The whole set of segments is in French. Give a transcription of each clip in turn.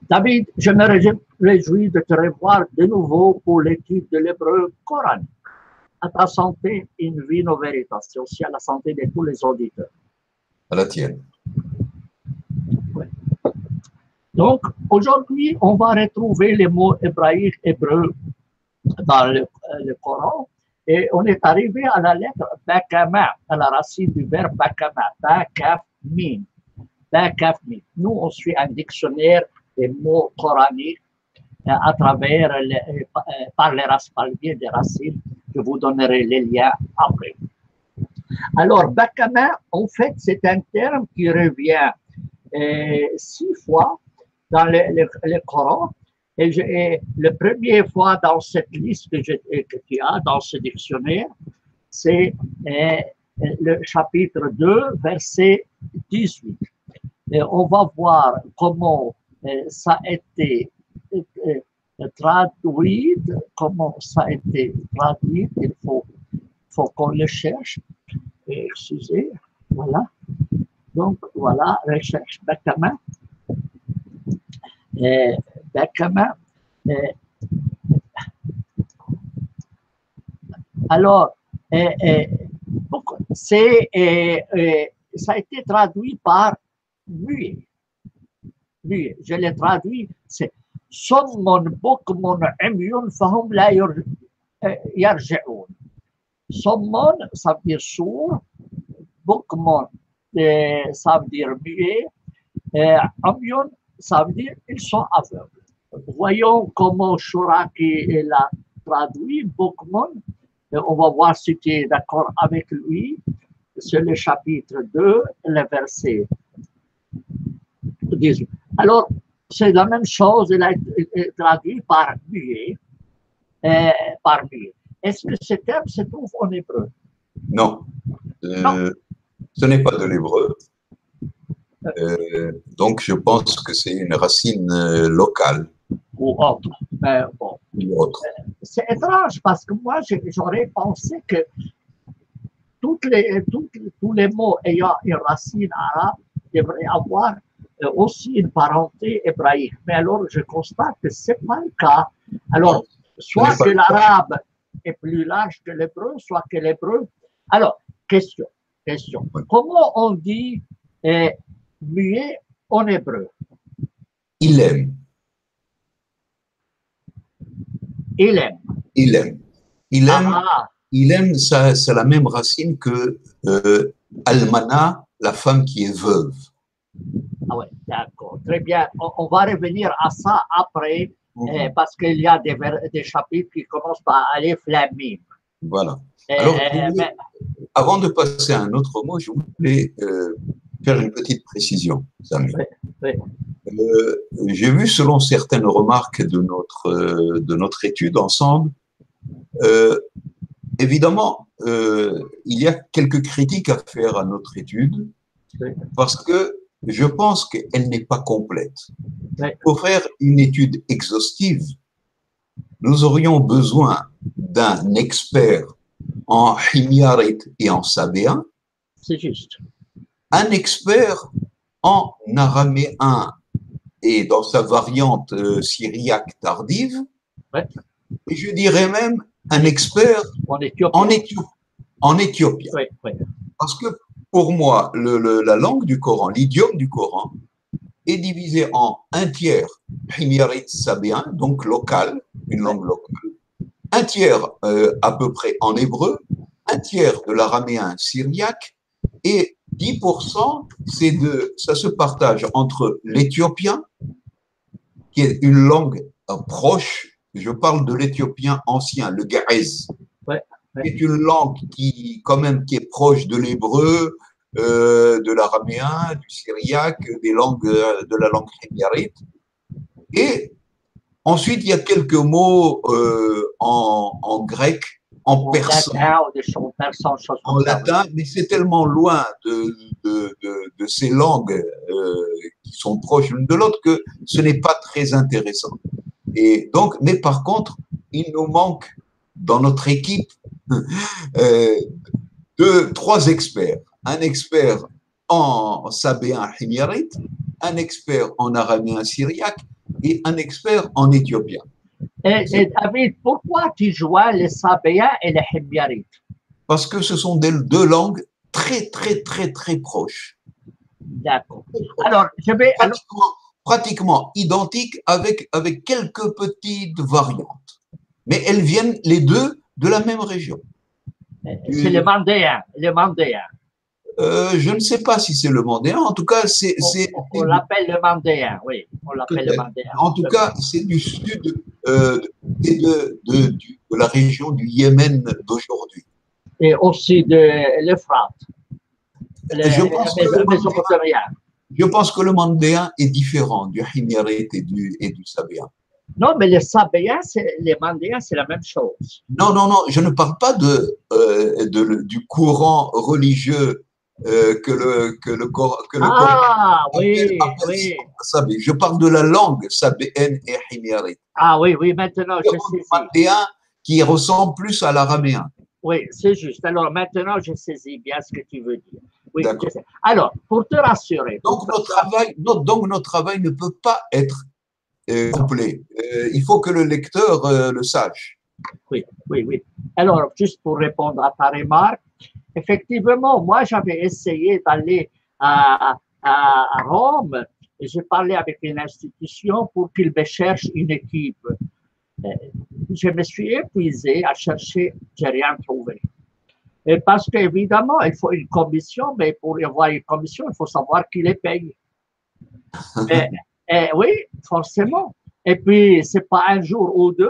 David, je me réjouis de te revoir de nouveau pour l'étude de l'hébreu coranique. À ta santé, in vino veritas, c'est aussi à la santé de tous les auditeurs. À la tienne. Ouais. Donc, aujourd'hui, on va retrouver les mots hébraïques hébreux dans le Coran et on est arrivé à la lettre Bakama, à la racine du verbe Bakama, Bakaf Min. Bakaf Min. Nous, on suit un dictionnaire des mots coraniques à travers par le biais des racines. Je vous donnerai les liens après. Alors, Bakama, en fait, c'est un terme qui revient 6 fois dans le Coran. Et la première fois dans cette liste que tu as, dans ce dictionnaire, c'est le chapitre 2, verset 18. Et on va voir comment ça a été traduit, il faut qu'on le cherche. Excusez, voilà. Donc, voilà, recherche Bakama. Bakama. Alors, ça a été traduit par muet. Muet. Je l'ai traduit, c'est Sommun bukmun umyun fahum la yarji'un. Sommun, ça veut dire sourd. Bukmun, ça veut dire muet. Umyun, ça veut dire ils sont aveugles. Voyons comment Chouraki l'a traduit, Bukmun. On va voir si tu es d'accord avec lui. C'est le chapitre 2, le verset 18. Alors, c'est la même chose, il a été traduit par muet. Est-ce que ce terme se trouve en hébreu? Non. Non. Ce n'est pas de l'hébreu. Donc, je pense que c'est une racine locale. Ou autre. Mais bon. Ou autre. C'est étrange parce que moi, j'aurais pensé que tous les mots ayant une racine arabe devraient avoir aussi une parenté hébraïque. Mais alors, je constate que ce n'est pas le cas. Alors, soit que l'arabe est plus large que l'hébreu, soit que l'hébreu. Alors, question. Oui. Comment on dit muet en hébreu? Il aime. Il aime. Il aime. Il aime. Il aime, c'est la même racine que almana, la femme qui est veuve. Ah oui, d'accord. Très bien. On va revenir à ça après, parce qu'il y a des chapitres qui commencent par Aleph Lam Mim. Voilà. Alors, avant de passer à un autre mot, je voulais faire une petite précision, Samy. Oui. J'ai vu, selon certaines remarques de notre étude ensemble, évidemment, il y a quelques critiques à faire à notre étude, parce que je pense qu'elle n'est pas complète. Pour faire une étude exhaustive, nous aurions besoin d'un expert en himyarit et en sabéen. C'est juste. Un expert en araméen et dans sa variante syriaque tardive. Ouais. Et je dirais même un expert en éthiopien. Oui. Parce que pour moi, la langue du Coran, l'idiome du Coran, est divisé en un tiers himyarit sabéen, donc local, une langue locale, un tiers à peu près en hébreu, un tiers de l'araméen syriaque et 10%, ça se partage entre l'éthiopien, qui est une langue proche, je parle de l'éthiopien ancien, le gaèze, qui est une langue qui est proche de l'hébreu, de l'araméen, du syriaque, de la langue himyarite. Et ensuite, il y a quelques mots en grec, en persan, en latin, mais c'est tellement loin de ces langues qui sont proches l'une de l'autre que ce n'est pas très intéressant. Et donc, mais par contre, il nous manque dans notre équipe 3 experts. Un expert en sabéen himyarite, un expert en araméen syriaque et un expert en éthiopien. Et David, pourquoi tu joins les Sabéens et les Himyarites? Parce que ce sont deux langues très proches. D'accord. Alors, je vais. Pratiquement identiques avec quelques petites variantes. Mais elles viennent les deux de la même région. C'est le mandéen. Le mandéen. Je ne sais pas si c'est le mandéen. En tout cas, c'est. On l'appelle le mandéen, oui. On l'appelle le mandéen. En tout cas, c'est du sud et de la région du Yémen d'aujourd'hui. Et aussi de l'Euphrate. Je pense que le mandéen est différent du himyarite et du sabéen. Non, mais les sabéens, les mandéens, c'est la même chose. Non, je ne parle pas du courant religieux que le Coran oui. sabé. Je parle de la langue sabéenne et himyarite. Ah oui, maintenant je sais. Mandéen qui ressemble plus à l'araméen. Oui, c'est juste. Alors maintenant, je saisis bien ce que tu veux dire. Oui, je sais. Alors, pour te rassurer. Donc, notre travail ne peut pas être complet. Il faut que le lecteur le sache. Oui. Alors, juste pour répondre à ta remarque, effectivement, moi, j'avais essayé d'aller à Rome et j'ai parlé avec une institution pour qu'ils me cherchent une équipe. Je me suis épuisé à chercher, j'ai rien trouvé. Et parce qu'évidemment, il faut une commission, mais pour y avoir une commission, il faut savoir qui les paye. Oui, forcément. Et puis, c'est pas un jour ou deux,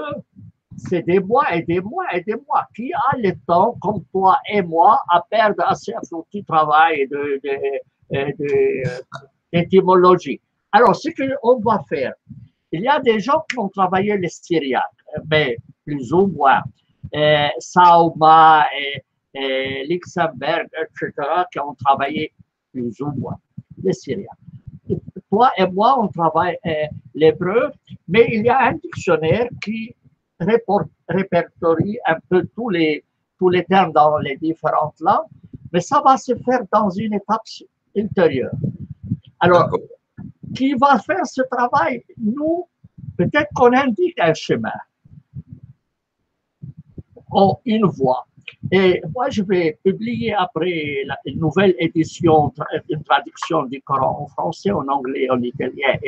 c'est des mois et des mois et des mois. Qui a le temps, comme toi et moi, à perdre à ce petit travail d'étymologie? Alors, ce qu'on va faire, il y a des gens qui ont travaillé les Syriaques, mais plus ou moins. Sauma et Luxembourg, etc., qui ont travaillé plus ou moins les Syriaques. Toi et moi, on travaille l'hébreu, mais il y a un dictionnaire qui répertorie un peu tous les termes dans les différentes langues, mais ça va se faire dans une étape ultérieure. Alors, qui va faire ce travail? Nous, peut-être qu'on indique un chemin, une voie. Et moi, je vais publier après une nouvelle édition, une traduction du Coran en français, en anglais, en italien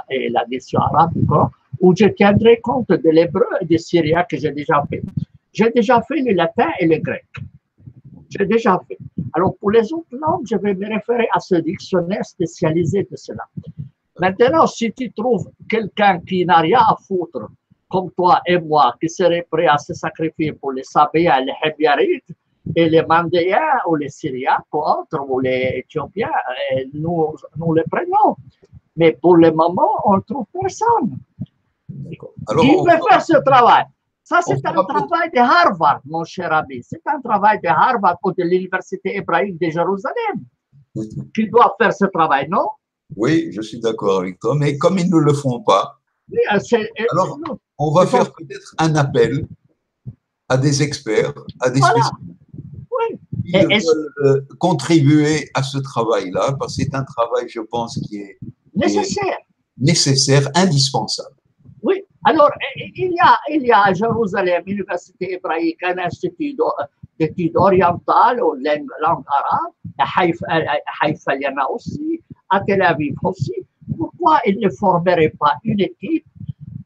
et l'édition arabe du Coran, où je tiendrai compte de l'hébreu et du syrien que j'ai déjà fait. J'ai déjà fait le latin et le grec. J'ai déjà fait. Alors, pour les autres langues, je vais me référer à ce dictionnaire spécialisé de cela. Maintenant, si tu trouves quelqu'un qui n'a rien à foutre, comme toi et moi, qui serait prêt à se sacrifier pour les Sabéens, les Himyarites, et les Mandéens, ou les Syriaques, ou autres, ou les Éthiopiens, nous les prenons. Mais pour le moment, on ne trouve personne. Alors, qui peut faire ce travail? Ça, c'est un travail de Harvard, mon cher ami. C'est un travail de Harvard ou de l'Université hébraïque de Jérusalem qui doit faire ce travail, non? Oui, je suis d'accord avec toi, mais comme ils ne le font pas, oui, alors on va faire peut-être un appel à des experts, à des spécialistes qui veulent contribuer à ce travail-là, parce que c'est un travail, je pense, qui est nécessaire, indispensable. Oui, alors il y a à Jérusalem, l'Université hébraïque, un institut d'études orientales ou langue arabe, à Haïfa, il y en a aussi, à Tel Aviv aussi. Pourquoi ils ne formeraient pas une équipe?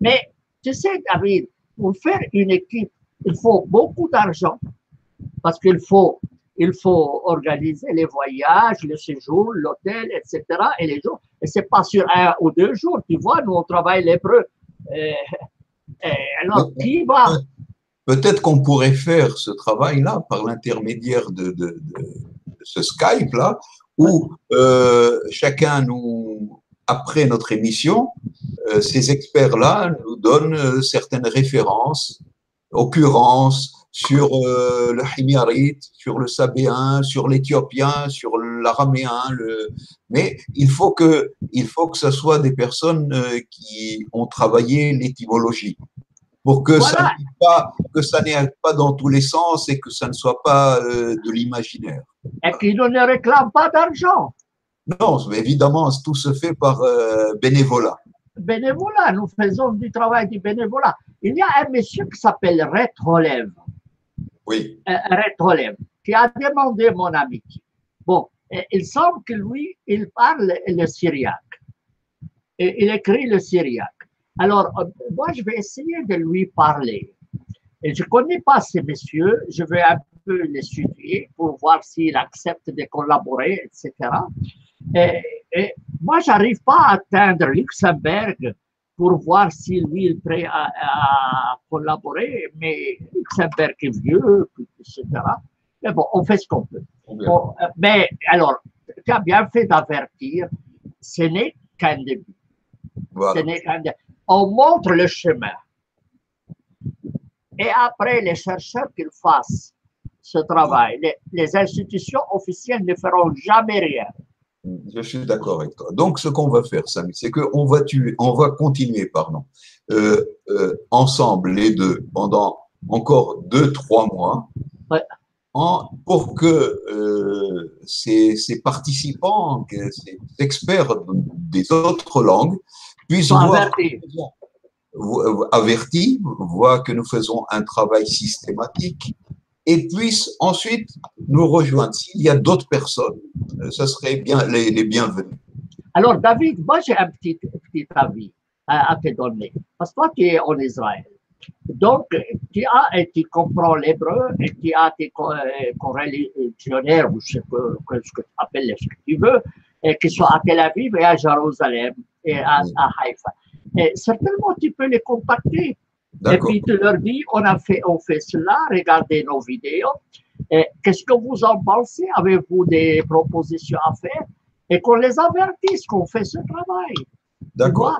Mais tu sais, David, pour faire une équipe, il faut beaucoup d'argent parce qu'il faut organiser les voyages, le séjour, l'hôtel, etc. Et les jours. Et c'est pas sur 1 ou 2 jours. Tu vois, nous, on travaille l'hébreu. Alors, qui va? Peut-être qu'on pourrait faire ce travail-là par l'intermédiaire de ce Skype-là, où chacun nous, après notre émission, ces experts-là nous donnent certaines références, occurrences sur le himyarite, sur le sabéen, sur l'éthiopien, sur l'araméen. Mais il faut que ce soit des personnes qui ont travaillé l'étymologie, pour que ça n'aille pas dans tous les sens et que ça ne soit pas de l'imaginaire. Et qu'ils ne réclament pas d'argent. Non, évidemment, tout se fait par bénévolat. bénévolat, nous faisons du travail du bénévolat. Il y a un monsieur qui s'appelle Red Holev, Oui. Red Holev, qui a demandé mon amitié. Bon, il semble que lui, il parle le syriaque. Et il écrit le syriaque. Alors, moi, je vais essayer de lui parler. Et je ne connais pas ces messieurs, je vais un peu l'étudier pour voir s'il accepte de collaborer, etc. Et moi, je n'arrive pas à atteindre Luxembourg pour voir si lui est prêt à collaborer, mais Luxembourg est vieux, etc. Mais bon, on fait ce qu'on peut. Bon, mais alors, tu as bien fait d'avertir, ce n'est qu'un début. Voilà. On montre le chemin. Et après, les chercheurs qu'ils fassent ce travail, les institutions officielles ne feront jamais rien. Je suis d'accord avec toi. Donc, ce qu'on va faire, Samy, c'est qu'on va continuer, ensemble, les deux, pendant encore 2-3 mois, Ouais. pour que ces participants, ces experts des autres langues, puissent voir, avertis, voient que nous faisons un travail systématique, et puissent ensuite nous rejoindre. S'il y a d'autres personnes, ce serait bien les bienvenus. Alors, David, moi j'ai un petit avis à te donner. Parce que toi, tu es en Israël. Donc, tu as et tu comprends l'hébreu et tu as tes corréligionnaires, ou ce que tu appelles, ce que tu veux, et qui sont à Tel Aviv et à Jérusalem et à Haïfa. Et certainement, tu peux les contacter. Et puis, tu leur dis, on fait cela, regardez nos vidéos. Qu'est-ce que vous en pensez? Avez-vous des propositions à faire? Et qu'on les avertisse qu'on fait ce travail. D'accord.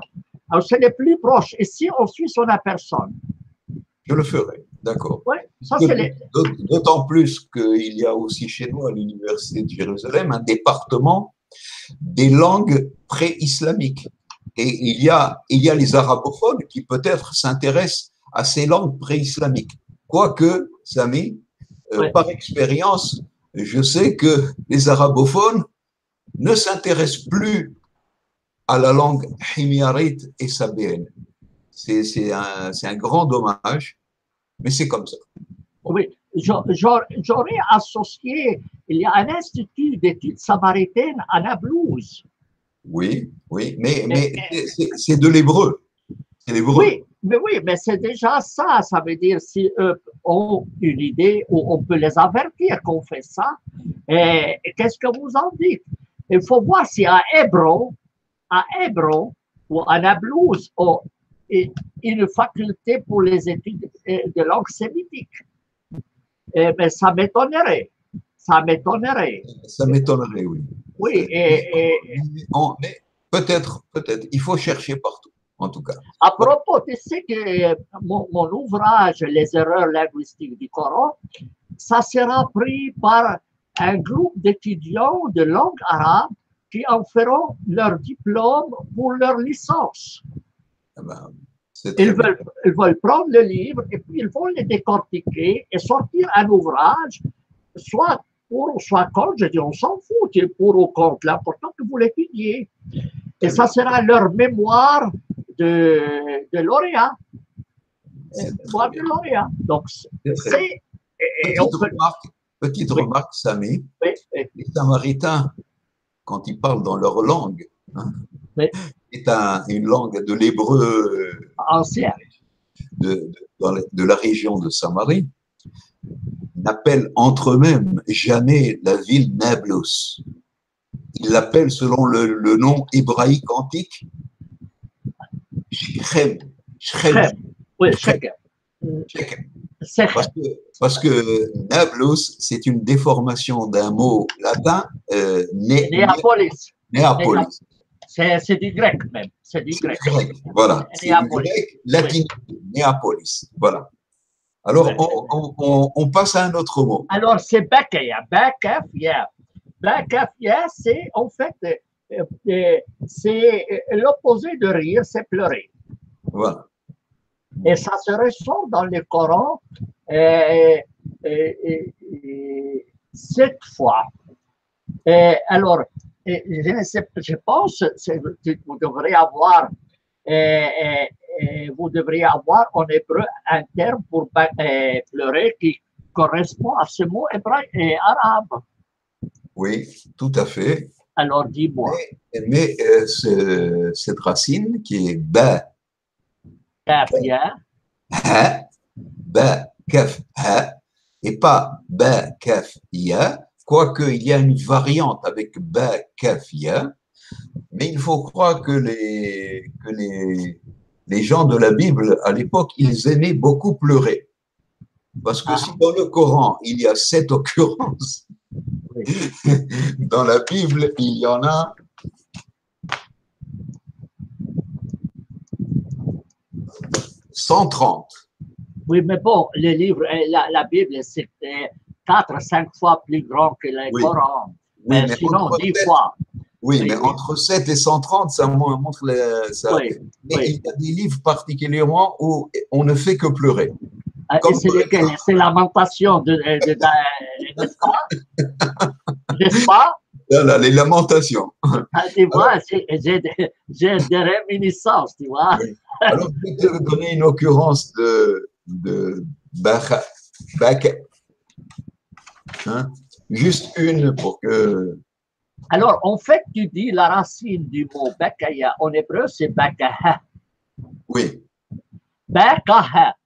Alors, c'est les plus proches. Et si on suit son personne? Je le ferai, d'accord. Ouais, d'autant plus qu'il y a aussi chez nous, à l'Université de Jérusalem, un département des langues pré-islamiques. Et il y a les arabophones qui peut-être s'intéressent à ces langues pré-islamiques. Quoique, Samy, par expérience, je sais que les arabophones ne s'intéressent plus à la langue himyarite et sabéenne. C'est un grand dommage, mais c'est comme ça. Bon. Oui, j'aurais associé, il y a un institut d'études samaritaines à Naplouse. Oui, mais c'est de l'hébreu. C'est l'hébreu. Oui, mais c'est déjà ça. Ça veut dire si eux ont une idée ou on peut les avertir qu'on fait ça. Et qu'est-ce que vous en dites? Il faut voir si à Hébron ou à Naplouse, une faculté pour les études de langue sémitique. Mais ça m'étonnerait. Ça m'étonnerait. Ça m'étonnerait, oui. Oui, mais peut-être, il faut chercher partout, en tout cas. À propos, tu sais que mon ouvrage, Les erreurs linguistiques du Coran, ça sera pris par un groupe d'étudiants de langue arabe qui en feront leur diplôme pour leur licence. Eh ben, ils veulent prendre le livre et puis ils vont les décortiquer et sortir un ouvrage, soit pour ou soit contre. Je dis, on s'en fout, pour ou contre. L'important que vous l'étudiez. Et ça sera leur mémoire de lauréat. Mémoire de lauréat. Donc, c'est. Petite remarque, Samy. Les Samaritains, quand ils parlent dans leur langue, c'est une langue de l'hébreu ancien de la région de Samarie, n'appellent entre eux-mêmes jamais la ville Nablus. Ils l'appellent selon le nom hébraïque antique Shechem. Oui, Shechem. Parce que Nablus, c'est une déformation d'un mot latin, Néapolis. Néapolis. C'est du grec même. C'est du grec. Voilà. C'est du grec latin, Néapolis. Voilà. Alors, on passe à un autre mot. Alors, c'est Bekeya. Bekeya, c'est en fait, c'est l'opposé de rire, c'est pleurer. Voilà. Et ça se ressent dans le Coran 7 fois. Alors, je pense que vous devrez avoir vous devriez avoir en hébreu un terme pour pleurer qui correspond à ce mot hébraïque et arabe. Oui, tout à fait. Alors, dis-moi. Mais cette racine qui est ba, Kaf, ya, ha, ba, kaf, ha, et pas ba, kaf, ya, quoique il y a une variante avec ba, kaf, ya, mais il faut croire que les gens de la Bible, à l'époque, ils aimaient beaucoup pleurer. Parce que si dans le Coran, il y a 7 occurrences, oui. dans la Bible, il y en a 130. Oui, mais bon, les livres, la Bible, c'est 4 5 fois plus grand que le Oui. Coran. Oui, mais sinon, entre 10 7, fois. oui, Oui, mais oui. entre 7 et 130, ça montre ça. Oui, Mais oui. il y a des livres particulièrement où on ne fait que pleurer. Et Comme c'est lesquels? C'est Lamentation, n'est-ce pas? N'est-ce pas? voilà, les lamentations. Tu vois, j'ai des réminiscences, tu vois. Oui. Alors, je vais te donner une occurrence de Bacha, hein? Juste une pour que. Alors, en fait, tu dis la racine du mot bakaya en hébreu, c'est bakaha. Oui, Bakaha,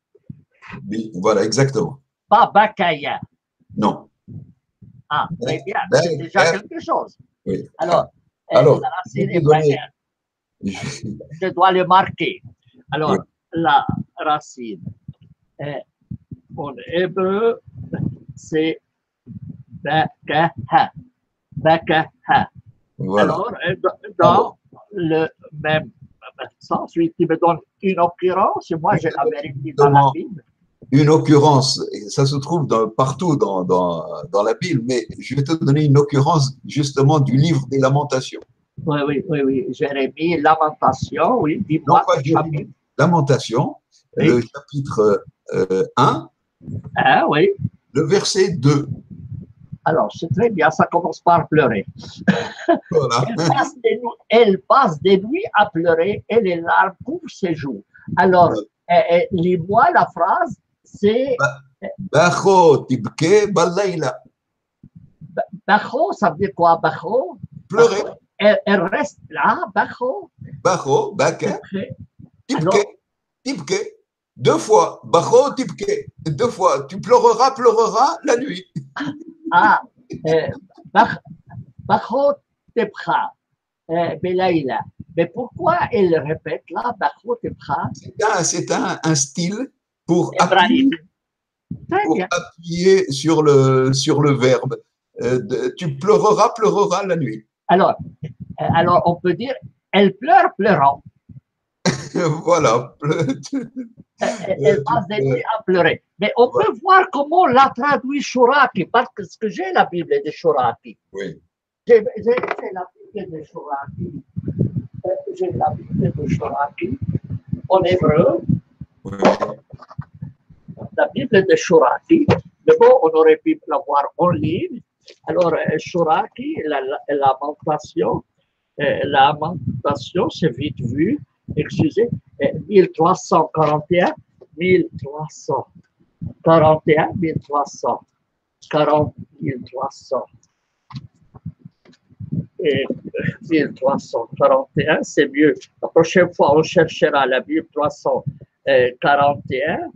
oui, voilà, exactement. pas bakaya. Non. Ah, très bien, c'est déjà quelque chose. Oui. Alors, Alors, la je vais racine te est donner. bakaya. Je dois le marquer. Alors, Oui. la racine en hébreu, c'est bakaha. Bakaha. Voilà. Alors, dans le même sens, oui, tu me donnes une occurrence, et moi, je la vérifie dans la Bible. Une occurrence, et ça se trouve partout dans la Bible, mais je vais te donner une occurrence justement du livre des Lamentations. Oui. Jérémie, Lamentation, oui, dis-moi. Non, pas Jérémie, Lamentation, oui. Le chapitre 1, ah, oui. Le verset 2. Alors, c'est très bien, ça commence par pleurer. Voilà. Elle passe des nuits à pleurer et les larmes couvrent ses joues. Alors, lis-moi la phrase, c'est... Bacho tibke balayla. Bacho, ça veut dire quoi, Bacho? Pleurer. Elle reste là, Bacho. Bacho, baka, tibke, tibke. 2 fois. Bacho tibke. 2 fois. Tu pleureras la nuit. Ah, Bacho tibcha, belayla. Mais pourquoi elle répète là, Bacho tibcha? C'est un style pour appuyer sur le verbe. Tu pleureras la nuit. Alors, on peut dire, elle pleure pleurant. Voilà. Elle passe des nuits à pleurer. Mais on peut voir comment on l'a traduit Shoraki, parce que j'ai la Bible de Shoraki. Oui. J'ai la Bible de Shoraki. J'ai la Bible de Shoraki en hébreu. Oui. La Bible de Shoraki. Mais bon, on aurait pu l'avoir en ligne. Alors, Shoraki, la lamentation, c'est vite vu. Excusez, 1341, 1341, 1341, c'est mieux. La prochaine fois, on cherchera la Bible 1341,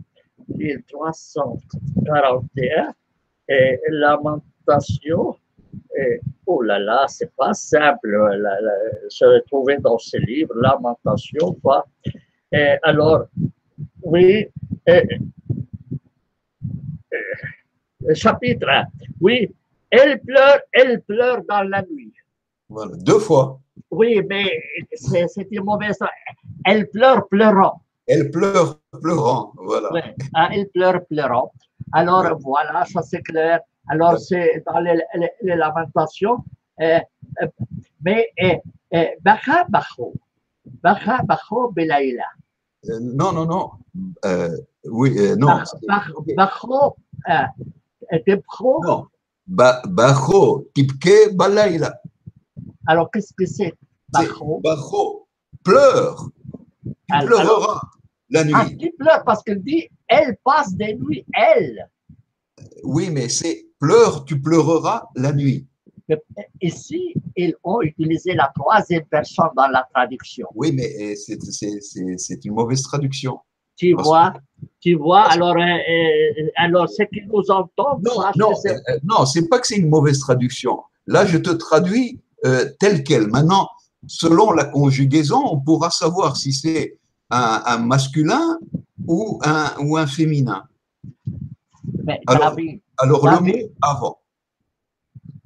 1341, et lamentation. Oh là là, c'est pas simple se retrouver dans ce livre, Lamentation, quoi. Alors, oui, chapitre 1, oui, elle pleure dans la nuit. Voilà, 2 fois. Oui, mais c'est une mauvaise. Elle pleure pleurant. Elle pleure pleurant, voilà. Oui, elle pleure pleurant. Alors, oui. Voilà, ça c'est clair. Alors, c'est dans les lamentations. Mais Bacha Bacho Belayla. Non. Oui, non. Bacho Tebcho. Non. Bacho Tibke Balayla. Alors, qu'est-ce que c'est? Bacho pleure. pleurera la nuit. Qui pleure parce qu'il dit, elle passe des nuits, elle. Oui, mais c'est pleure, tu pleureras la nuit. Ici, ils ont utilisé la troisième personne dans la traduction. Oui, mais c'est une mauvaise traduction. Tu Parce vois, alors ce qu'ils nous entendent, non, c'est pas que c'est une mauvaise traduction. Là, je te traduis tel quel. Maintenant, selon la conjugaison, on pourra savoir si c'est un masculin ou un féminin. Mais Alors, David, le mot avant.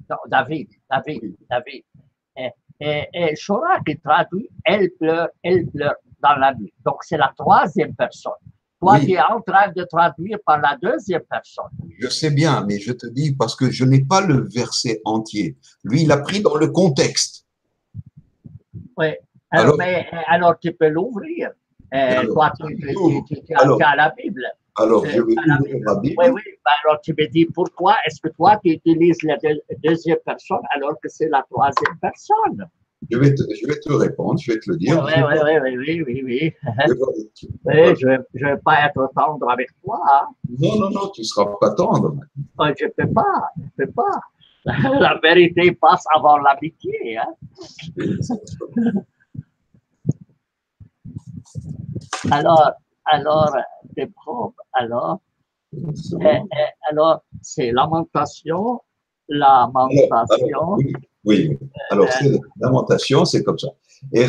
Non, David. Et Shora qui traduit, elle pleure dans la nuit. Donc, c'est la troisième personne. Toi, tu es en train de traduire par la deuxième personne. Je sais bien, mais je te dis parce que je n'ai pas le verset entier. Lui, il a pris dans le contexte. Oui. Alors tu peux l'ouvrir. Toi, tu as la Bible. Alors, je vais ouvrir la Bible. Oui. Alors, tu me dis pourquoi est-ce que toi, tu utilises la deuxième personne alors que c'est la troisième personne? Je vais te répondre, je vais te le dire. Oui. Je ne vais pas être tendre avec toi. Hein. Non, tu ne seras pas tendre. Je ne peux pas. La vérité passe avant l'amitié. Hein. Alors, c'est lamentation. Oui. Alors, c'est lamentation, c'est comme ça. Tu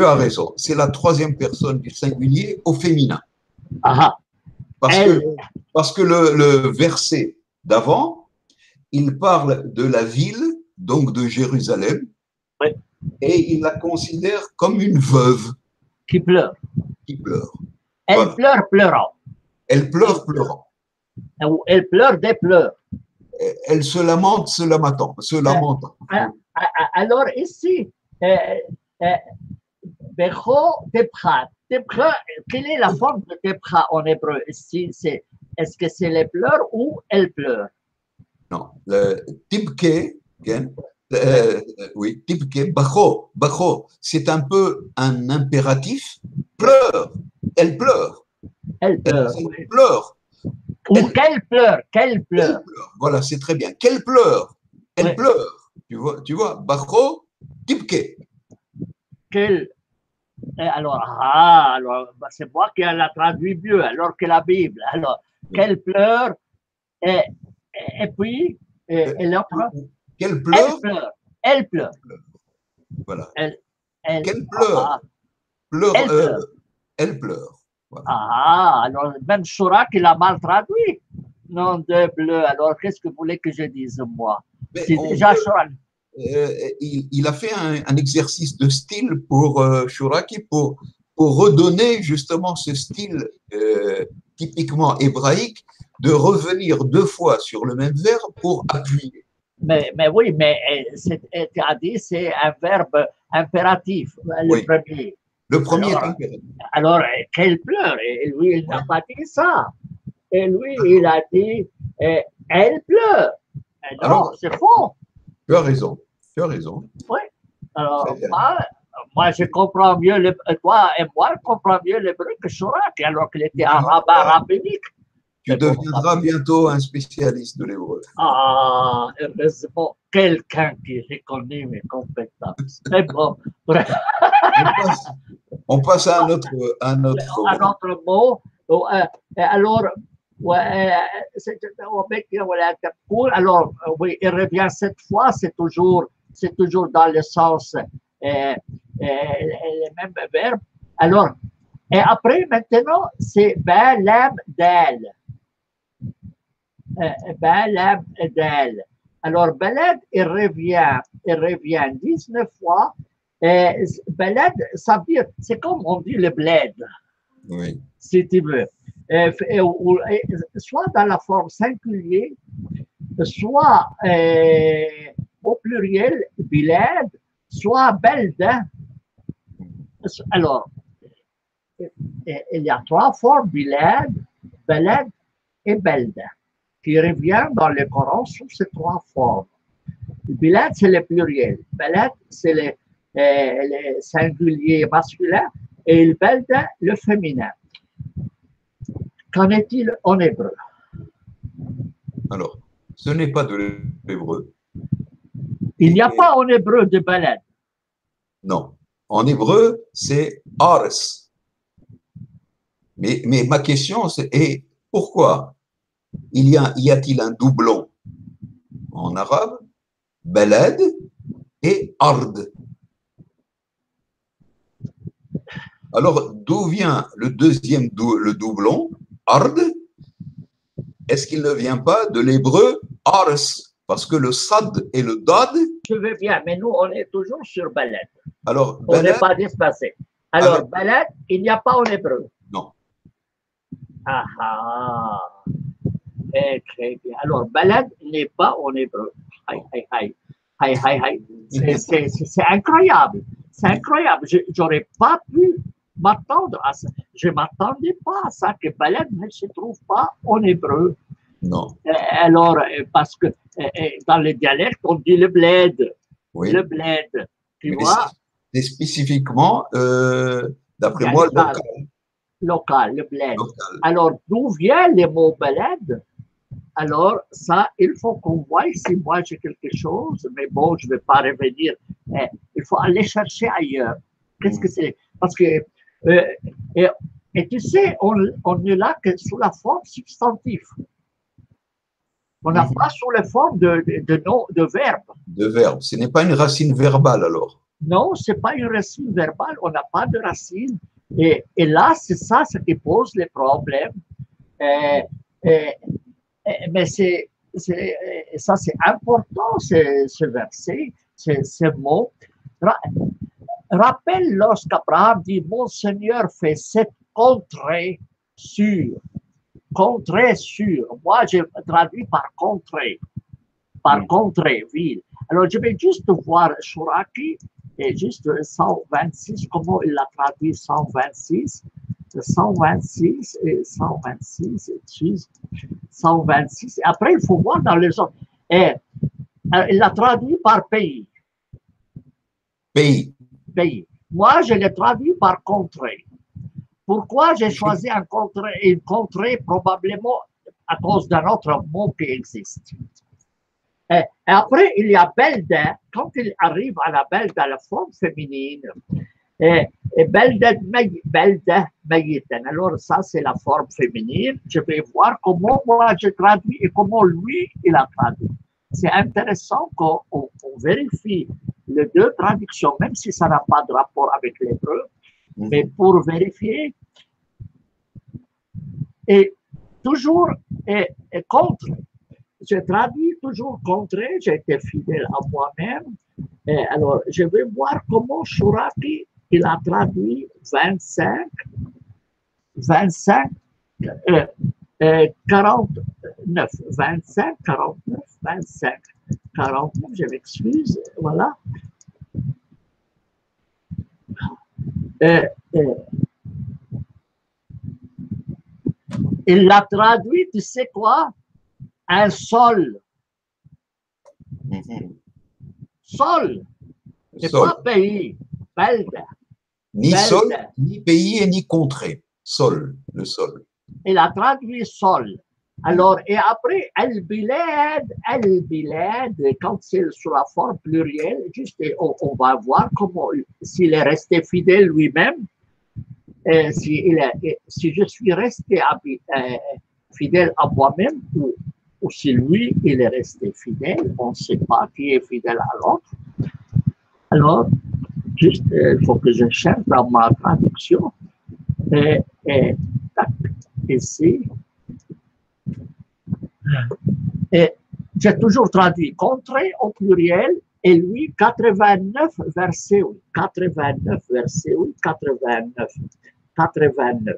as raison, c'est la troisième personne du singulier au féminin. Parce que le verset d'avant, il parle de la ville, donc de Jérusalem, et il la considère comme une veuve. Qui pleure. Elle pleure pleurant. Elle pleure pleurant. Elle pleure des pleurs. Elle se lamente, se lamentant. Alors ici, Becho Tepcha. Tepcha, quelle est la forme de Tepcha en hébreu ici? Est-ce que c'est les pleurs ou elle pleure? Non, le Tibke, oui, Tibke, Bacho, c'est un peu un impératif. Pleure, elle pleure. Elle pleure. Elle pleure. Ou qu'elle pleure. Voilà, c'est très bien. Qu'elle pleure. Elle pleure. Tu vois, Bacho, Tibke. Alors, c'est moi qui la traduit mieux, alors que la Bible. Alors, qu'elle pleure, et puis, qu'elle pleure. Elle pleure. Voilà. Qu'elle pleure. Elle pleure. Voilà. Alors, même Shora qui l'a mal traduit. Non de bleu. Alors, qu'est-ce que vous voulez que je dise, moi? C'est déjà Shora. Il a fait un exercice de style pour Shuraki pour redonner justement ce style typiquement hébraïque de revenir deux fois sur le même verbe pour appuyer. Mais oui, mais tu as dit c'est un verbe impératif, le premier. Le premier est impératif. Alors, qu'elle pleure, et lui, il n'a pas dit ça. Et lui, il a dit, elle pleure. Alors, c'est faux. Tu as raison. Oui. Alors, moi, je comprends mieux, toi et moi, je comprends mieux l'hébreu que Shourak, alors qu'il était un rabbin rabbinique. Tu deviendras bientôt un spécialiste de l'hébreu. Heureusement, quelqu'un qui reconnaît mes compétences. Mais bon, on passe à un autre mot. Alors, oui, il revient cette fois, c'est toujours dans le sens, les mêmes verbes. Alors, et après, maintenant, c'est Balaam d'elle. Balaam d'elle. Alors, Balad, il revient 19 fois. Balad, ça veut dire, c'est comme on dit le bled. Oui. Si tu veux. Soit dans la forme singulière, soit au pluriel, bilad, soit belda. Alors, il y a trois formes, bilad, balad et belda. qui revient dans le Coran sous ces trois formes. Le bilad, c'est le pluriel. Balad, c'est le singulier masculin. Et le balda, le féminin. Qu'en est-il en hébreu? Alors, ce n'est pas de l'hébreu. Il n'y a pas en hébreu de balad. Non. En hébreu, c'est ars. Mais ma question est pourquoi y a-t-il un doublon en arabe, balad et ard? Alors, d'où vient le deuxième le doublon, ard? Est-ce qu'il ne vient pas de l'hébreu ars? Parce que le sad et le dad. Je veux bien, mais nous, on est toujours sur balad. Alors, on n'est pas déplacé. Alors, avec... balad, il n'y a pas en hébreu. Non. Ah ah. Très bien. Alors, balad n'est pas en hébreu. C'est incroyable. C'est incroyable. Je n'aurais pas pu m'attendre à ça. Je ne m'attendais pas à ça, que balad ne se trouve pas en hébreu. Non. Alors, parce que dans les dialectes, on dit le bled. Oui. Le bled. Tu vois? C'est spécifiquement, d'après moi, local. Local, le bled. Local. Alors, d'où vient le mot bled? Alors, ça, il faut qu'on voie si moi j'ai quelque chose, mais bon, je ne vais pas revenir. Il faut aller chercher ailleurs. Qu'est-ce que c'est? Parce que, et tu sais, on est là que sous la forme substantif. On n'a pas sous la forme de verbe. De verbe. Ce n'est pas une racine verbale alors. Non, ce n'est pas une racine verbale. On n'a pas de racine. Et là, c'est ça ce qui pose les problèmes. Mais ça, c'est important, ce verset, ce mot. Rappelle lorsqu'Abraham dit, mon Seigneur fait cette contrée sûre. Contrée sûre. Moi, j'ai traduit par contrée. Par contrée, ville. Alors, je vais juste voir Chouraki, et juste 126, comment il l'a traduit 126. 126 et 126, 126. Et après, il faut voir dans les autres. Et il l'a traduit par pays. Pays. Pays. Moi, je l'ai traduit par contrée. Pourquoi j'ai choisi une contrée probablement à cause d'un autre mot qui existe. Et après, il y a belda. Quand il arrive à la belda, la forme féminine, belda mayitan. Alors ça, c'est la forme féminine. Je vais voir comment moi j'ai traduit et comment lui, il a traduit. C'est intéressant qu'on vérifie les deux traductions, même si ça n'a pas de rapport avec l'hébreu, mais pour vérifier. Et toujours contre. J'ai traduit toujours contre, j'ai été fidèle à moi-même. Alors, je vais voir comment Chouraki, il a traduit 25, 49, 25, 49, 25, 49, je m'excuse, voilà. Il l'a traduit, tu sais quoi? Un sol. Sol. C'est pas pays. Belda. Ni sol, ni pays et ni contrée. Sol, le sol. Il a traduit sol. Alors, et après, al-bilad, quand c'est sur la forme plurielle, juste, on va voir comment, s'il est resté fidèle lui-même, si je suis resté fidèle à moi-même, ou si lui, il est resté fidèle, on ne sait pas qui est fidèle à l'autre. Alors, juste, il faut que je cherche dans ma traduction. Ici. J'ai toujours traduit contrée au pluriel, et lui, 89 verset 8. 89 verset 8, 89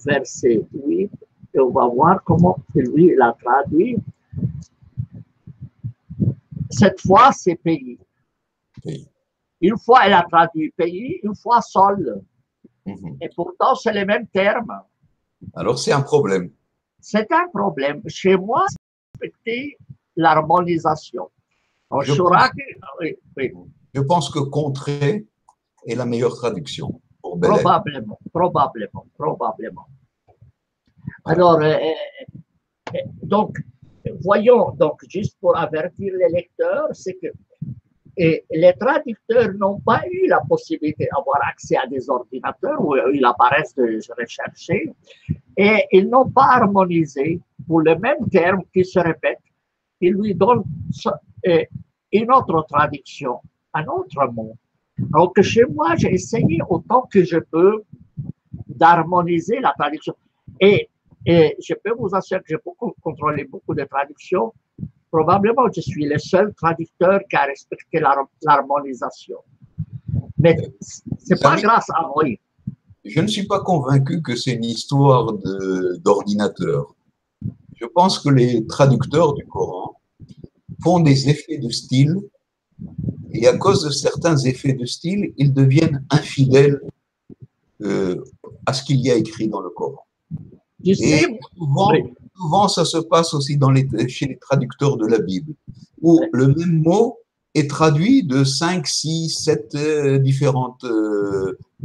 verset 8. Et on va voir comment lui il a traduit. Cette fois, c'est pays. Une fois, elle a traduit pays, une fois sol. Et pourtant, c'est les mêmes termes. Alors, c'est un problème. c'est un problème. Chez moi, respecter l'harmonisation. Oui, oui. Je pense que contrée est la meilleure traduction pour Beled. Probablement, probablement, probablement. Voilà. Alors, donc, voyons, donc, juste pour avertir les lecteurs, c'est que les traducteurs n'ont pas eu la possibilité d'avoir accès à des ordinateurs où ils apparaissent de rechercher et ils n'ont pas harmonisé pour le même terme qui se répète. Ils lui donnent une autre traduction, un autre mot. Donc, chez moi, j'ai essayé autant que je peux d'harmoniser la traduction. Et je peux vous assurer que j'ai contrôlé beaucoup de traductions. Probablement, je suis le seul traducteur qui a respecté l'harmonisation. Mais ce n'est pas grâce à moi. Je ne suis pas convaincu que c'est une histoire d'ordinateur. Je pense que les traducteurs du Coran font des effets de style et à cause de certains effets de style, ils deviennent infidèles à ce qu'il y a écrit dans le Coran. Et souvent, ça se passe aussi chez les traducteurs de la Bible, où le même mot est traduit de 5, 6, 7 différents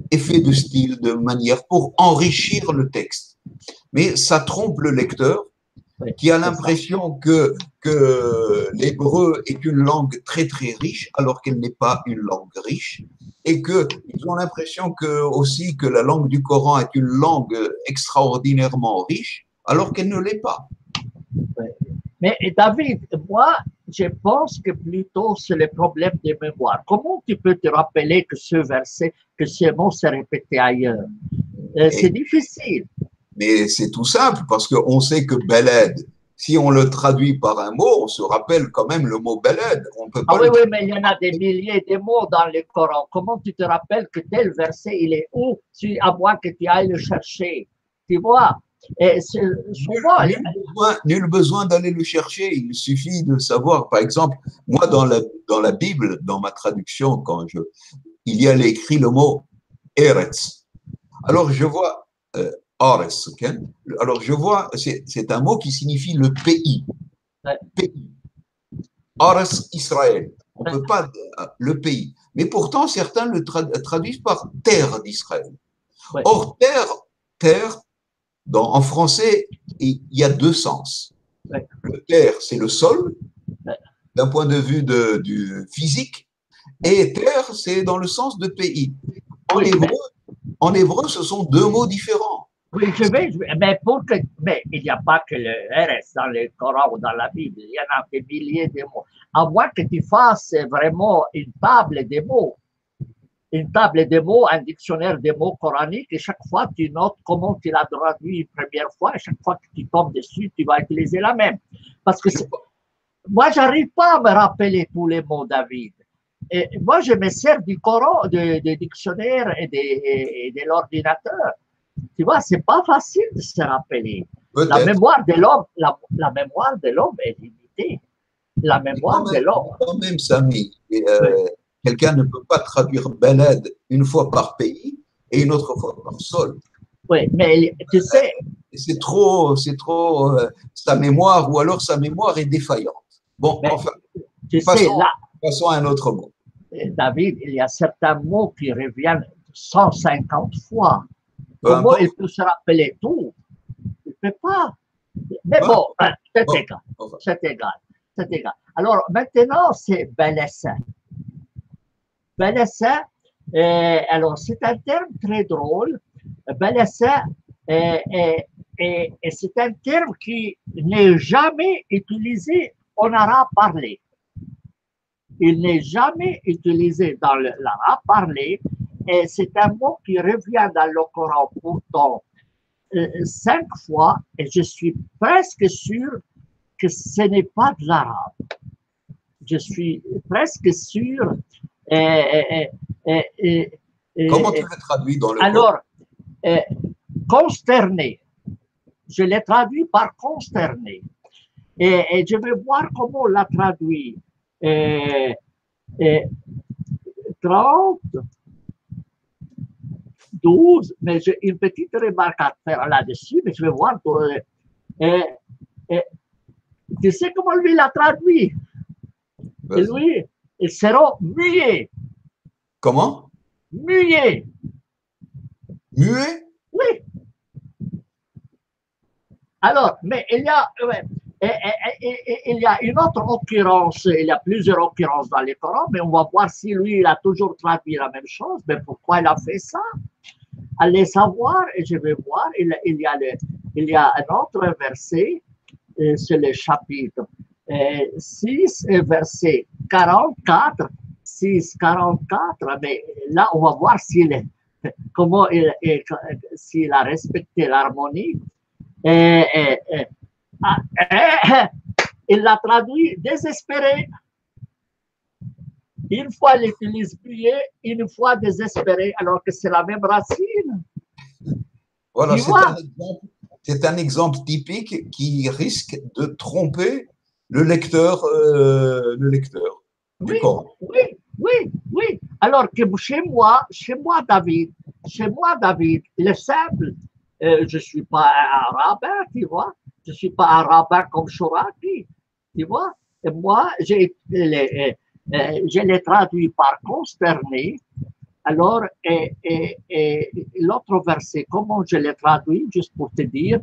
effets de style, de manière, pour enrichir le texte. Mais ça trompe le lecteur qui a l'impression que l'hébreu est une langue très très riche alors qu'elle n'est pas une langue riche et qu'ils ont l'impression aussi que la langue du Coran est une langue extraordinairement riche alors qu'elle ne l'est pas. Mais David, moi, je pense que plutôt c'est le problème de mémoire. Comment tu peux te rappeler que ce verset, que ce mot s'est répété ailleurs? C'est difficile. Mais c'est tout simple, parce qu'on sait que Beled, si on le traduit par un mot, on se rappelle quand même le mot Beled. On peut pas oui, mais il y en a des milliers de mots dans le Coran. Comment tu te rappelles que tel verset, il est où, à moins que tu ailles le chercher? Tu vois? Et souvent, nul besoin d'aller le chercher. Il suffit de savoir, par exemple, moi dans la Bible, dans ma traduction, il y a écrit le mot Eretz. Alors je vois Ares, okay? Alors je vois, c'est un mot qui signifie le pays. Pays. Ares Israël. On ne peut pas le pays. Mais pourtant, certains le traduisent par terre d'Israël. Or, terre, en français, il y a deux sens. Le terre, c'est le sol, d'un point de vue du physique, et terre, c'est dans le sens de pays. En hébreu, ce sont deux mots différents. Oui, mais il n'y a pas que le RS dans le Coran ou dans la Bible, il y en a des milliers de mots. À moins que tu fasses vraiment une table de mots, un dictionnaire de mots coraniques, et chaque fois tu notes comment tu l'as traduit une première fois, et chaque fois que tu tombes dessus, tu vas utiliser la même. Parce que moi, je n'arrive pas à me rappeler tous les mots, David. Et moi, je me sers du Coran, des dictionnaires et de l'ordinateur. Tu vois, c'est pas facile de se rappeler. La mémoire de l'homme, la mémoire de l'homme est limitée. La mémoire de l'homme. Quand même, Samy, quelqu'un ne peut pas traduire Beled une fois par pays et une autre fois par sol. Oui, mais tu sais. C'est trop, sa mémoire, ou alors sa mémoire est défaillante. Bon, enfin, passons à un autre mot. David, il y a certains mots qui reviennent 150 fois. Comment il peut se rappeler tout? Il ne peut pas. Mais bon, c'est égal. C'est égal. C'est égal. Alors, maintenant, c'est Belessin. Belessin, alors, c'est un terme très drôle. Belessin, et c'est un terme qui n'est jamais utilisé en arabe parlé. Il n'est jamais utilisé dans l'arabe parlé. Et c'est un mot qui revient dans le Coran pourtant 5 fois, et je suis presque sûr que ce n'est pas de l'arabe. Je suis presque sûr. Comment tu le traduis dans le Alors, consterné. Je l'ai traduit par consterné. Et je vais voir comment on l'a traduit. 30, 12, mais j'ai une petite remarque à faire là-dessus, mais je vais voir Et, et tu sais comment lui l'a traduit? Et lui, ils seront muets. Comment? Muets. Muet? Oui. Alors, mais il y a, il y a une autre occurrence, il y a plusieurs occurrences dans les Corans, mais on va voir si lui, il a toujours traduit la même chose. Mais pourquoi il a fait ça? Allez savoir, et je vais voir, il y a un autre verset, c'est le chapitre 6, verset 44, 6, 44, mais là, on va voir comment s'il a respecté l'harmonie. Il l'a traduit désespéré. Une fois, il utilise muet, une fois désespéré, alors que c'est la même racine. Voilà, c'est un exemple typique qui risque de tromper le lecteur du Oui, Coran. oui. Alors que chez moi, David, le simple, je ne suis pas un rabbin, tu vois. Je ne suis pas un rabbin comme Chouraki, tu vois. Et moi, je l'ai traduit par consterné. Alors, et l'autre verset, comment je l'ai traduit, juste pour te dire,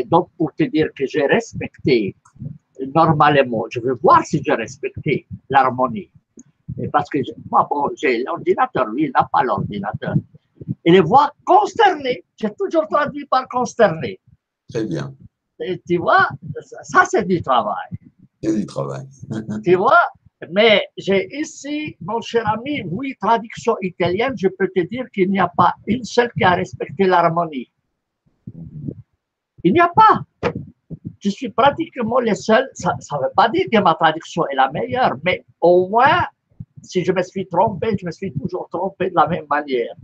donc pour te dire que j'ai respecté normalement, je veux voir si j'ai respecté l'harmonie. Parce que moi, bon, j'ai l'ordinateur, lui, il n'a pas l'ordinateur. Et les voix consternées, j'ai toujours traduit par consterné. Très bien. Et tu vois, ça c'est du travail. C'est du travail. Tu vois, mais j'ai ici, mon cher ami, 8 traductions italiennes, je peux te dire qu'il n'y a pas une seule qui a respecté l'harmonie. Il n'y a pas. Je suis pratiquement le seul. Ça ne veut pas dire que ma traduction est la meilleure, mais au moins, si je me suis trompé, je me suis toujours trompé de la même manière.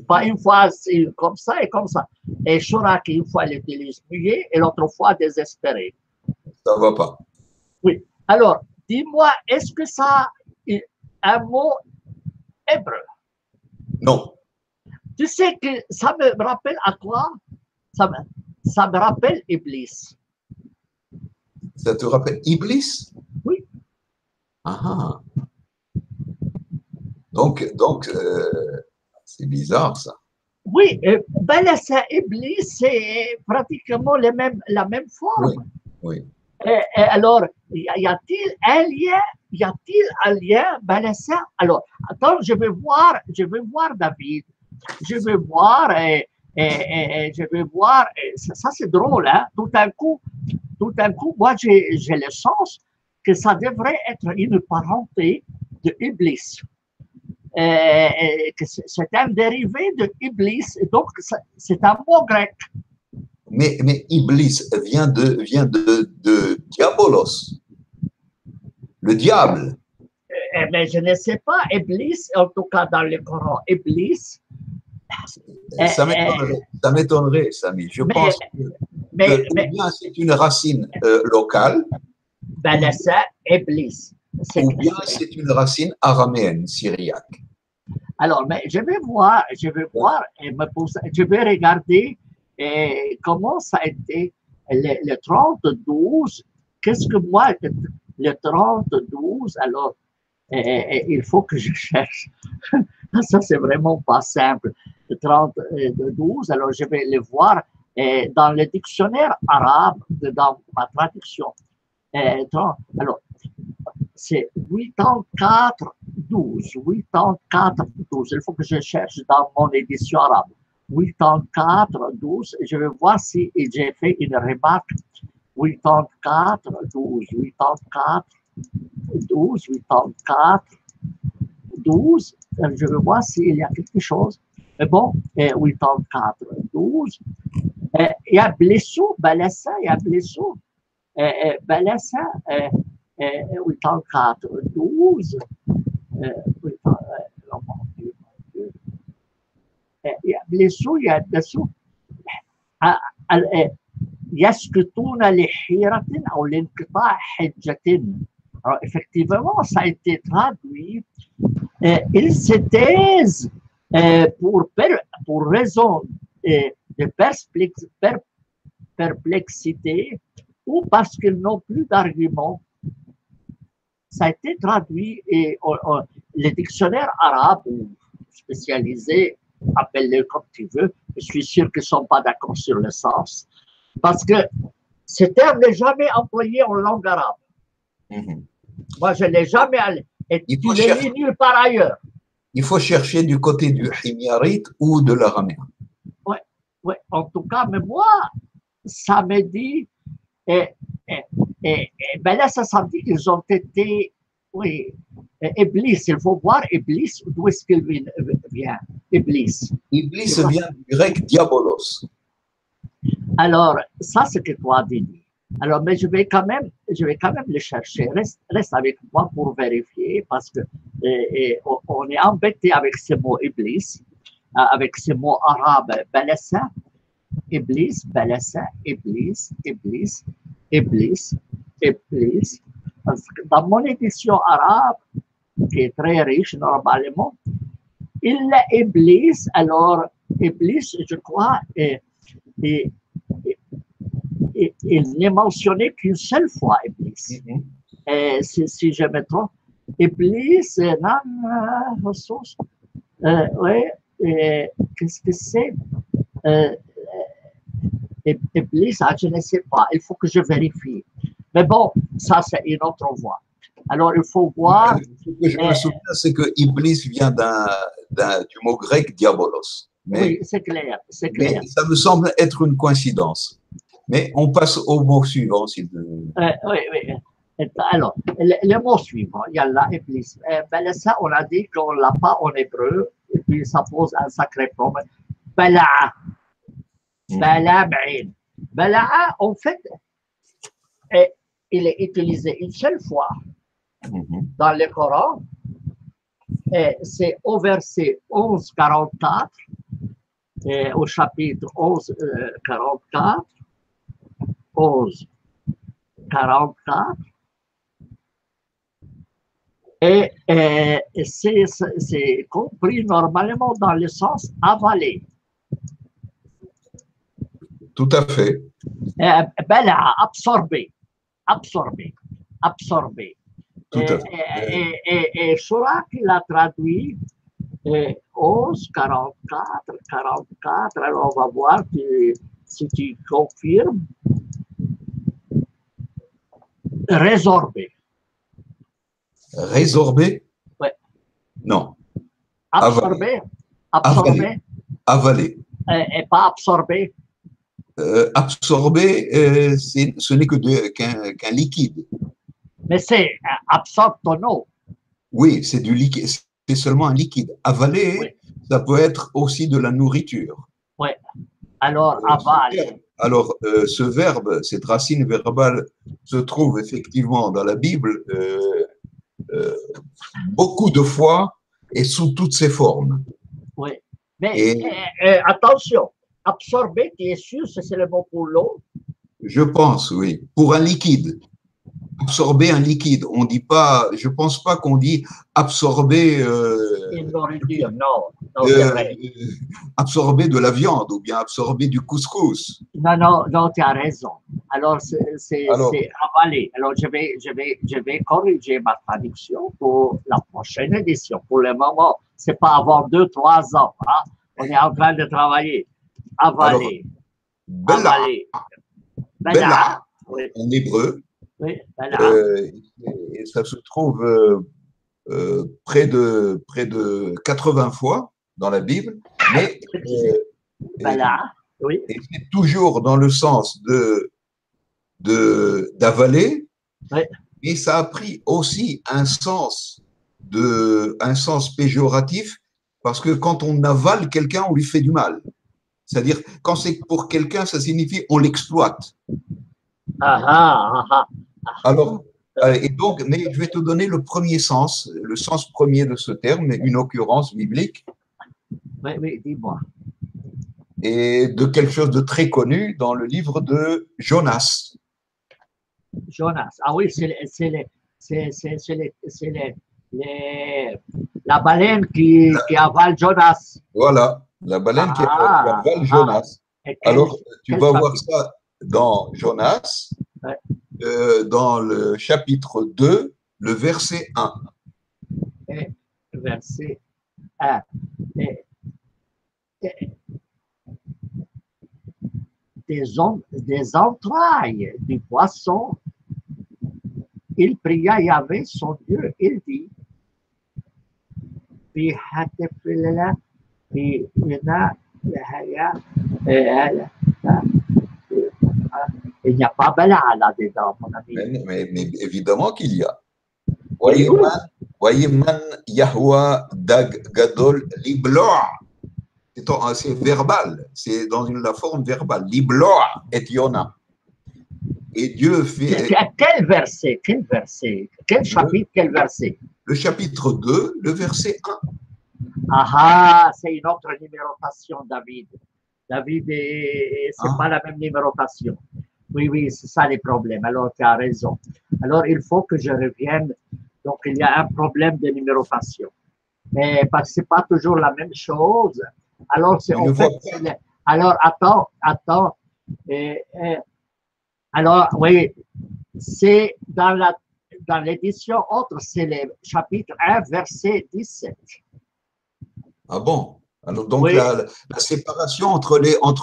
Pas une fois comme ça et comme ça. Et Chouraki, une fois, il utilise muet et l'autre fois désespéré. Ça ne va pas. Oui. Alors, dis-moi, est-ce que ça est un mot hébreu? Non. Tu sais que ça me rappelle à quoi? Ça me rappelle Iblis. Ça te rappelle Iblis? Oui. Ah. Donc c'est bizarre ça. Oui, Balassa Iblis, c'est pratiquement la même forme. Oui. Alors, y a-t-il un lien, Balassa? Alors, attends, je vais voir David. Je vais voir, ça c'est drôle, hein? Tout d'un coup, moi j'ai le sens que ça devrait être une parenté de Iblis. Que c'est un dérivé de Iblis, donc c'est un mot grec. Mais Iblis vient de diabolos, le diable. Mais je ne sais pas, Iblis, en tout cas dans le Coran, Iblis. Ça m'étonnerait, Samy. Je pense que bien c'est une racine locale. Ben c'est Iblis. Ou bien c'est une racine araméenne, syriaque. Alors, mais je vais voir et je vais regarder comment ça a été le 30-12. Qu'est-ce que moi, le 30-12, alors, il faut que je cherche. Ça, c'est vraiment pas simple. Le 30-12, alors je vais le voir dans le dictionnaire arabe, dans ma traduction. Alors, c'est 84-12. 84-12. Il faut que je cherche dans mon édition arabe. 84-12. Je vais voir si j'ai fait une remarque. 84-12. 84-12. 84-12. Je vais voir s'il y a quelque chose. Mais bon, 84-12. Il y a Blessou, Balassa, il y a Blessou. Balassa, 84-12. Blessou, il y a dessous. يسكتون لحيرة أو لانقطاع حجة. Alors, effectivement, ça a été traduit. Ils se taisent pour raison de perplexité ou parce qu'ils n'ont plus d'arguments. Ça a été traduit et les dictionnaires arabes ou spécialisés, appelle-les comme tu veux, je suis sûr qu'ils ne sont pas d'accord sur le sens, parce que ce terme n'est jamais employé en langue arabe. Moi, je ne l'ai jamais et tu l'as mis nulle part ailleurs. Il faut chercher du côté du himyarite ou de l'araméen. Oui, ouais. En tout cas, mais moi, ça me dit, ben là, ça me dit qu'ils ont été, oui, Iblis, il faut voir Iblis, d'où est-ce qu'il vient, Iblis. Iblis vient du grec diabolos. Alors, ça, c'est ce que toi as dit. Alors, mais je vais quand même le chercher. Reste avec moi pour vérifier parce que on est embêté avec ce mot Iblis, avec ce mot arabe, Balassa, Iblis, Balassa, Iblis, Iblis, Iblis, Iblis. Parce que dans mon édition arabe, qui est très riche normalement, il y a Iblis. Alors, Iblis, je crois, il n'est mentionné qu'une seule fois, Iblis. Si je me trompe, Iblis, qu'est-ce que c'est? Iblis, je ne sais pas, il faut que je vérifie. Mais bon, ça, c'est une autre voie. Alors, il faut voir. Ce que je me souviens, c'est que Iblis vient du mot grec diabolos. Mais, oui, c'est clair, c'est clair. Mais ça me semble être une coïncidence. Mais on passe au mot suivant, s'il te plaît. Oui. Alors, le mot suivant, il y a là, Iblis. Ben, ça, on a dit qu'on ne l'a pas en hébreu, et puis ça pose un sacré problème. Bala'a. Bala'a, en fait, il est utilisé une seule fois dans le Coran. C'est au verset 11-44, au chapitre 11-44. 11-44. Et c'est compris normalement dans le sens avalé. Tout à fait. Bala, absorbé. Tout à fait. Et Chourak, il a traduit 11, 44. Alors, on va voir si tu confirmes. Résorbé. Résorbé? Oui. Non. Absorbé. Avalé. Et pas absorbé. Absorbé, ce n'est qu'un liquide. Mais c'est absorbe ton eau. Oui, c'est du liquide. C'est seulement un liquide. Avaler, oui. Ça peut être aussi de la nourriture. Oui. Alors, avaler. Alors, ce verbe, cette racine verbale se trouve effectivement dans la Bible beaucoup de fois et sous toutes ses formes. Oui, mais attention, absorber, tu es sûr, c'est le mot pour l'eau? Je pense, oui. Pour un liquide. Absorber un liquide. On dit pas, je pense pas qu'on dit absorber. Une nourriture, non, absorber de la viande ou bien absorber du couscous. Non, tu as raison. Alors, c'est avalé. Alors, je vais corriger ma traduction pour la prochaine édition. Pour le moment, c'est pas avant 2-3 ans. Hein? On est en train de travailler. Avaler. Bella, oui. En hébreu. Oui, et ça se trouve près de 80 fois dans la Bible, mais oui. Et c'est toujours dans le sens d'avaler, oui. Et ça a pris aussi un sens péjoratif, parce que quand on avale quelqu'un, on lui fait du mal. C'est-à-dire, quand c'est pour quelqu'un, ça signifie on l'exploite. Alors, et donc, mais je vais te donner le sens premier de ce terme, une occurrence biblique. Oui, dis-moi. Et de quelque chose de très connu dans le livre de Jonas. Jonas, ah oui, c'est la baleine qui avale Jonas. Voilà, la baleine qui avale Jonas. Alors, tu vas voir ça dans Jonas, Ouais. dans le chapitre 2, le verset 1. Et verset 1. Et des entrailles du poisson, il pria Yahvé, son Dieu, il dit, il n'y a pas Bala là-dedans, mon ami. Mais évidemment qu'il y a. Il est où? Wayiman Yahwa Dag Gadol Libloa. C'est verbal, c'est dans la forme verbale. Libloa et Yona. Et Dieu fait. Quel verset? Quel verset? Quel chapitre? Quel verset? Le chapitre 2, le verset 1. Ah, c'est une autre numérotation, David. David, c'est pas la même numérotation. Oui, oui, c'est ça les problèmes. Alors, tu as raison. Alors, il faut que je revienne. Donc, il y a un problème de numérotation. Mais parce que c'est pas toujours la même chose. Alors, c'est en fait. Alors, attends. Alors, oui, c'est dans l'édition autre, c'est le chapitre 1, verset 17. Ah bon? Alors, donc, Oui. la séparation entre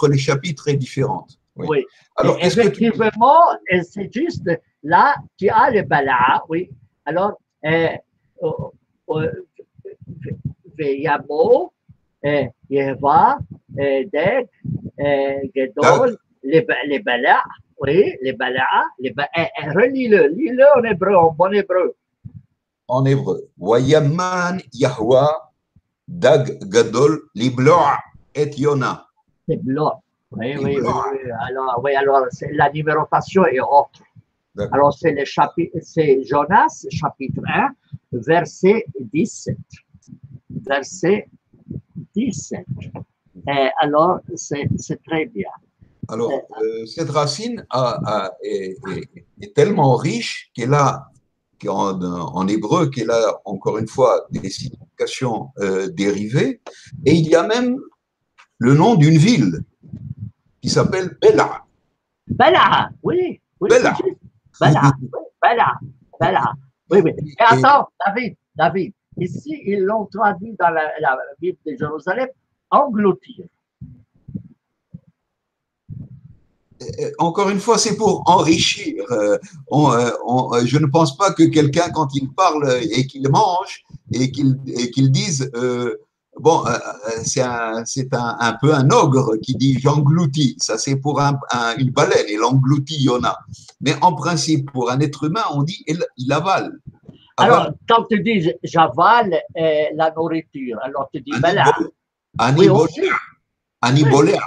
les chapitres est différente. Oui. Oui. Alors, effectivement, c'est juste là, tu as le Bala, oui. Alors, Veyamo, Yehva, Deg, Gedol, les Bala, oui, les Bala, relis-le, lis-le en hébreu, en bon hébreu. En hébreu. Wayaman Yahwa Dag Gadol Libloa et Yona. C'est blanc. Oui. Alors, la numérotation est autre. Alors, c'est Jonas, chapitre 1, verset 17. Verset 17. Alors, c'est très bien. Alors, cette racine est tellement riche qu'elle a, en hébreu, qu'elle a encore une fois des significations dérivées. Et il y a même le nom d'une ville qui s'appelle Bela. Bela, oui. Bela. Bela. Oui. Et attends, David, ici, ils l'ont traduit dans la Bible de Jérusalem, engloutir. Encore une fois, c'est pour enrichir. Je ne pense pas que quelqu'un, quand il parle et qu'il mange et qu'il dise, c'est un peu un ogre qui dit j'engloutis. Ça, c'est pour une baleine, il engloutit Yona. Mais en principe, pour un être humain, on dit il avale. Alors, quand tu dis j'avale la nourriture, alors tu dis Bala. Anibolea.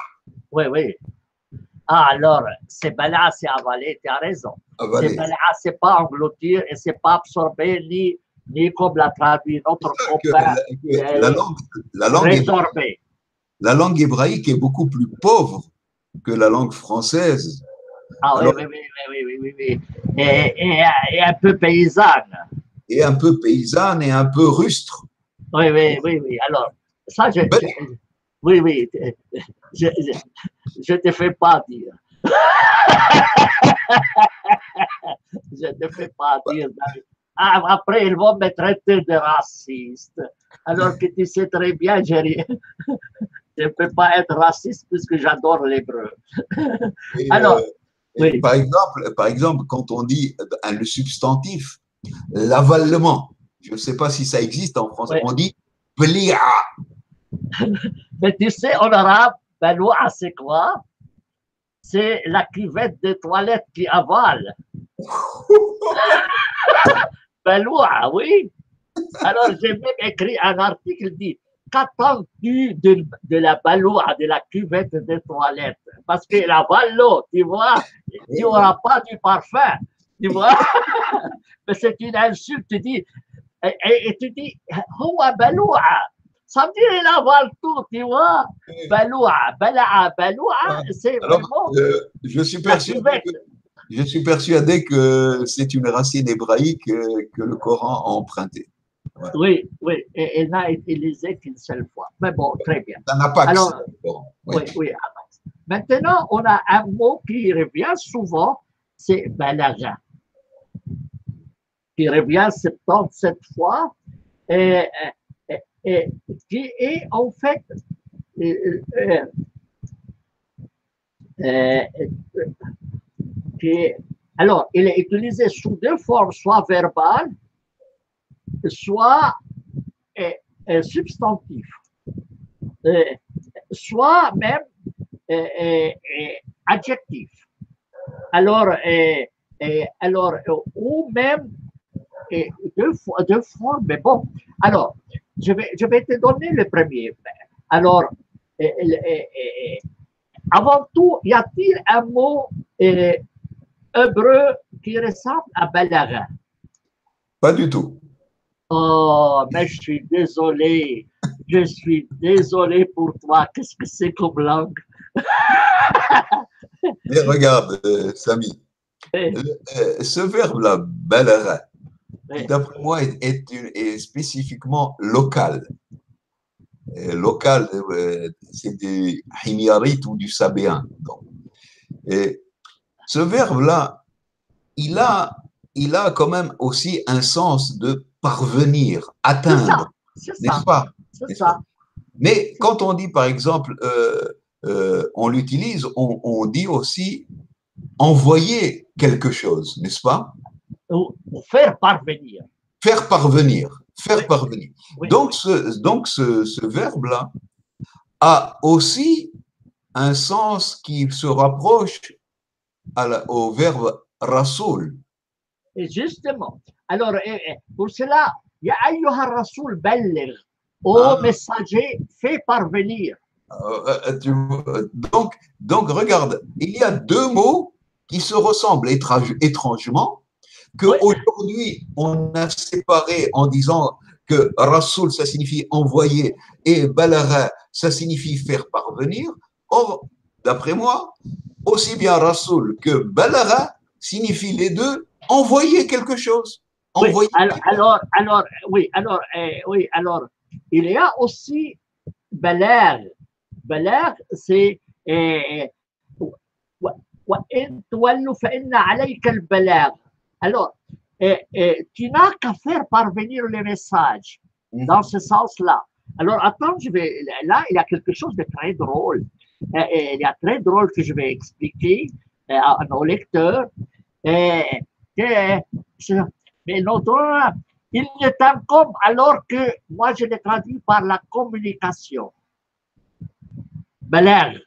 Oui. Ah, alors, c'est Bala, c'est avaler, tu as raison. C'est Bala, c'est pas engloutir et c'est pas absorber ni comme l'a traduit notre copain. La langue hébraïque est beaucoup plus pauvre que la langue française. Ah oui. Et un peu paysanne. Et un peu paysanne et un peu rustre. Oui. Alors, ça, oui. Je ne te fais pas dire. Je ne te fais pas dire. Après, ils vont me traiter de raciste. Alors que tu sais très bien, je ne peux pas être raciste puisque j'adore l'hébreu. Alors, oui. Par exemple, quand on dit le substantif, l'avalement, je ne sais pas si ça existe en français, on dit plia. Mais tu sais, en arabe, Baloua, c'est quoi? C'est la cuvette de toilette qui avale. Baloua, oui. Alors, j'ai même écrit un article qui dit qu'attends-tu de la baloua, de la cuvette de toilette? Parce qu'elle avale l'eau, tu vois. Tu n'auras pas du parfum, tu vois. Mais c'est une insulte, tu dis. Et tu dis, Houa Baloua. Ça veut dire il avale tout, tu vois. Baloua, c'est vraiment. Je suis persuadé que c'est une racine hébraïque que le Coran a empruntée. Ouais. Oui, et elle n'a utilisé qu'une seule fois. Mais bon, très bien. Ça n'a pas alors, que ça. Oui. Maintenant, on a un mot qui revient souvent, c'est balagha, qui revient 77 fois, et, qui est en fait, euh, euh, qui, alors, il est utilisé sous deux formes, soit verbale, soit substantif, soit même adjectif. Alors, ou même deux formes, mais bon. Alors, je vais te donner le premier. Alors, avant tout, y a-t-il un mot hébreu qui ressemble à balagha? Pas du tout. Oh, mais je suis désolé. Je suis désolé pour toi. Qu'est-ce que c'est comme langue? Mais regarde, Samy, ce verbe-là, balagha, qui d'après moi est spécifiquement local. Local, c'est du himyarite ou du sabéen. Donc. Et ce verbe-là, il a quand même aussi un sens de parvenir, atteindre, n'est-ce pas? C'est ça. Mais quand on dit, par exemple, on l'utilise, on dit aussi envoyer quelque chose, n'est-ce pas? Ou faire parvenir. Faire parvenir, faire Oui. parvenir. Oui. Donc, ce verbe-là a aussi un sens qui se rapproche au verbe rasoul. Et justement. Alors, pour cela, ya ayyuha rasoul balligh, ô messager, fais parvenir. Donc, regarde, il y a deux mots qui se ressemblent étrangement, qu'aujourd'hui, on a séparé en disant que Rasoul, ça signifie envoyer, et Balagha, ça signifie faire parvenir. Or, d'après moi, aussi bien Rasoul que Balagha signifient les deux envoyer quelque chose. Envoyer oui, alors, il y a aussi Balagh. Balagh, c'est alors, tu n'as qu'à faire parvenir le message dans ce sens-là. Alors, attends, là, il y a quelque chose de très drôle. Il y a très drôle que je vais expliquer à nos lecteurs. Mais notre, il est un comme, alors que moi, je l'ai traduit par la communication. Balagh,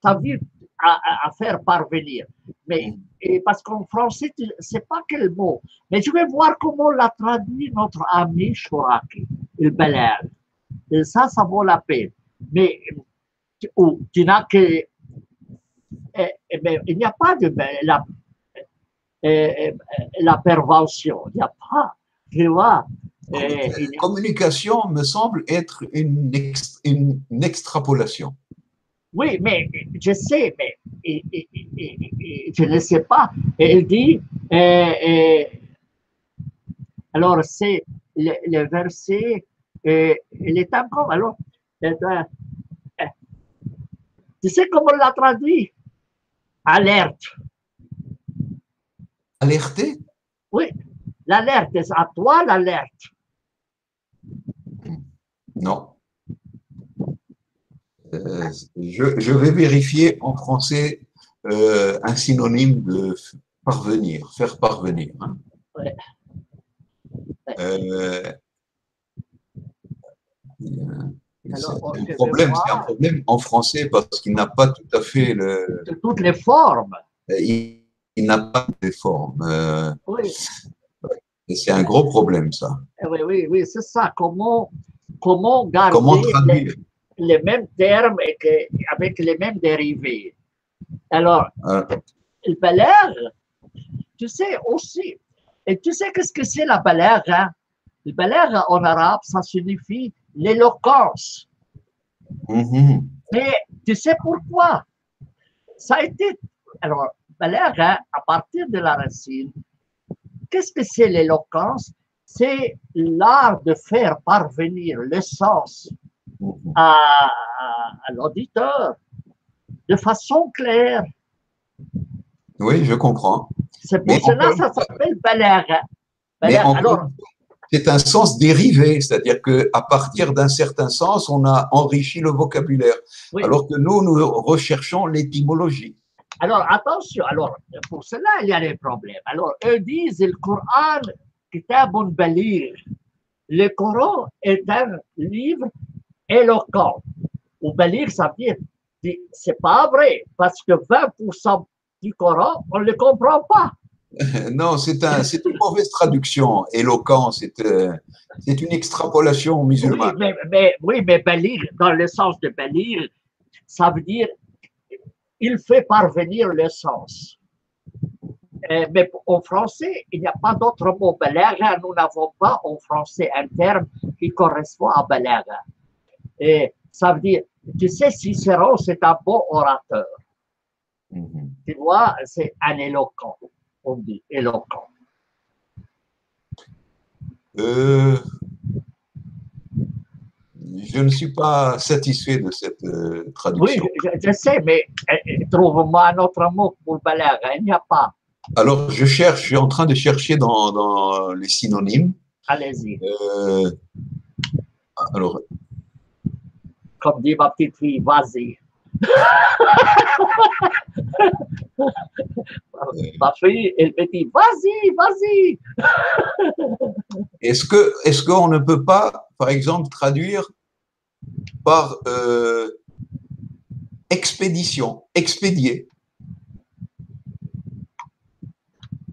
ça veut dire à faire parvenir. Mais parce qu'en français, je ne sais pas quel mot. Mais je vais voir comment l'a traduit notre ami Chouraki, le balagh. Et ça vaut la peine. Mais tu n'as que. Il n'y a pas de la pervention. Il n'y a pas. Tu vois. Communication me semble être une extrapolation. Oui, mais je sais, mais je ne sais pas. Et il dit, alors c'est le verset, il est encore, alors, tu sais comment on l'a traduit? Alerte. Alerter? Oui, l'alerte, c'est à toi l'alerte. Non. Je vais vérifier en français un synonyme de parvenir, faire parvenir. Hein. Ouais. C'est un problème en français parce qu'il n'a pas tout à fait toutes les formes. Il n'a pas toutes les formes. Oui. Et c'est un gros problème, ça. Oui, c'est ça. Comment garder les mêmes termes avec les mêmes dérivés. Alors, le balagh, tu sais aussi, et tu sais qu'est-ce que c'est la balagh? Hein? Le balagh en arabe, ça signifie l'éloquence. Mais tu sais pourquoi? Ça a été. Alors, balagh, hein, à partir de la racine, qu'est-ce que c'est l'éloquence? C'est l'art de faire parvenir le sens à l'auditeur. de façon claire. Oui, je comprends. C'est pour Mais cela encore que ça une fois, s'appelle balagha. mais encore Alors, une fois, c'est un sens dérivé, c'est-à-dire qu'à partir d'un certain sens, on a enrichi le vocabulaire, oui. alors que nous recherchons l'étymologie. Alors, attention, alors, pour cela, il y a des problèmes. Alors, eux disent le Coran, kitabun baligh. Le Coran est un livre éloquent. Ou baligh, ça veut dire, c'est pas vrai, parce que 20% du Coran, on ne le comprend pas. Non, c'est une mauvaise traduction. Éloquent, c'est une extrapolation musulmane. Oui, mais baligh, dans le sens de baligh, ça veut dire il fait parvenir le sens. Mais en français, il n'y a pas d'autre mot. Balagha, nous n'avons pas en français un terme qui correspond à balagha. Et ça veut dire, tu sais, Cicéron, c'est un bon orateur. Tu vois, c'est un éloquent, on dit, éloquent. Je ne suis pas satisfait de cette traduction. Oui, je sais, mais trouve-moi un autre mot pour balagha, il n'y a pas. Alors, je suis en train de chercher dans les synonymes. Allez-y. Alors, comme dit ma petite fille, vas-y. Ma fille, elle me dit, vas-y, vas-y. est-ce qu'on ne peut pas, par exemple, traduire par expédition, expédier,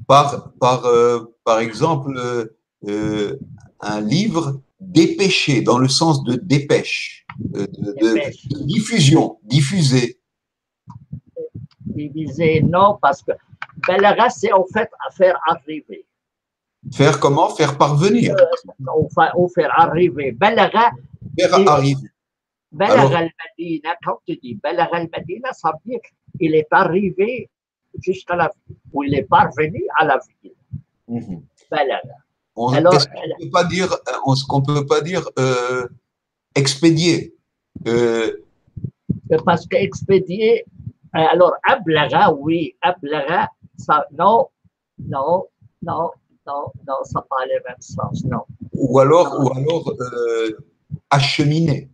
par exemple, un livre dépêché, dans le sens de dépêche, de diffusion, diffuser. Il disait non, parce que balagha, c'est en fait à faire arriver. Faire comment? Faire parvenir. Ou faire arriver. Balagha. Faire arriver. Balagha al-Madina, quand tu dis balagha al-Madina, ça veut dire qu'il est arrivé jusqu'à la ville, ou il est parvenu à la ville. Balagha. Est-ce qu'on ne peut pas dire expédier? Parce qu'expédier, alors ablagha, oui, ablagha, ça, non, ça n'a pas le même sens, non. Ou alors acheminer.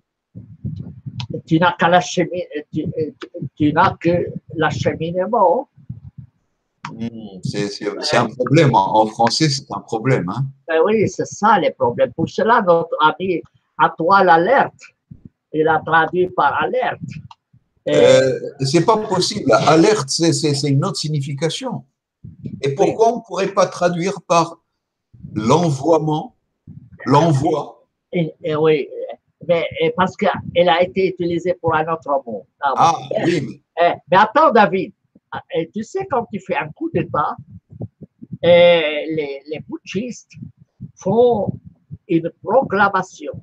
Tu n'as que l'acheminement. C'est un problème. En français, c'est un problème. Hein? Ben oui, c'est ça le problème. Pour cela, notre ami à toi l'alerte, il a traduit par alerte. C'est pas possible. Alerte, c'est une autre signification. Et pourquoi on ne pourrait pas traduire par l'envoiement, l'envoi? Oui, mais parce qu'elle a été utilisée pour un autre mot. Oui. Mais attends, David, tu sais, quand tu fais un coup d'État, les putschistes font une proclamation.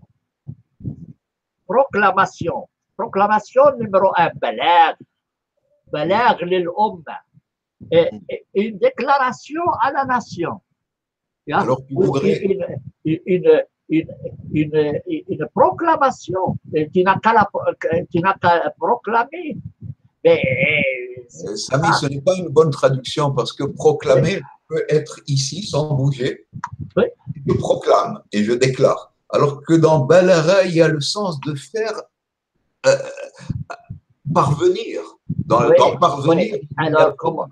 Proclamation numéro 1, balagh lil-umma. Une déclaration à la nation. Alors, une proclamation. Tu n'as qu'à proclamer. Samy, ce n'est pas une bonne traduction parce que proclamer peut être ici sans bouger. Oui. Je proclame et je déclare. Alors que dans balagha, il y a le sens de faire parvenir. Dans parvenir. Oui. Alors, comment?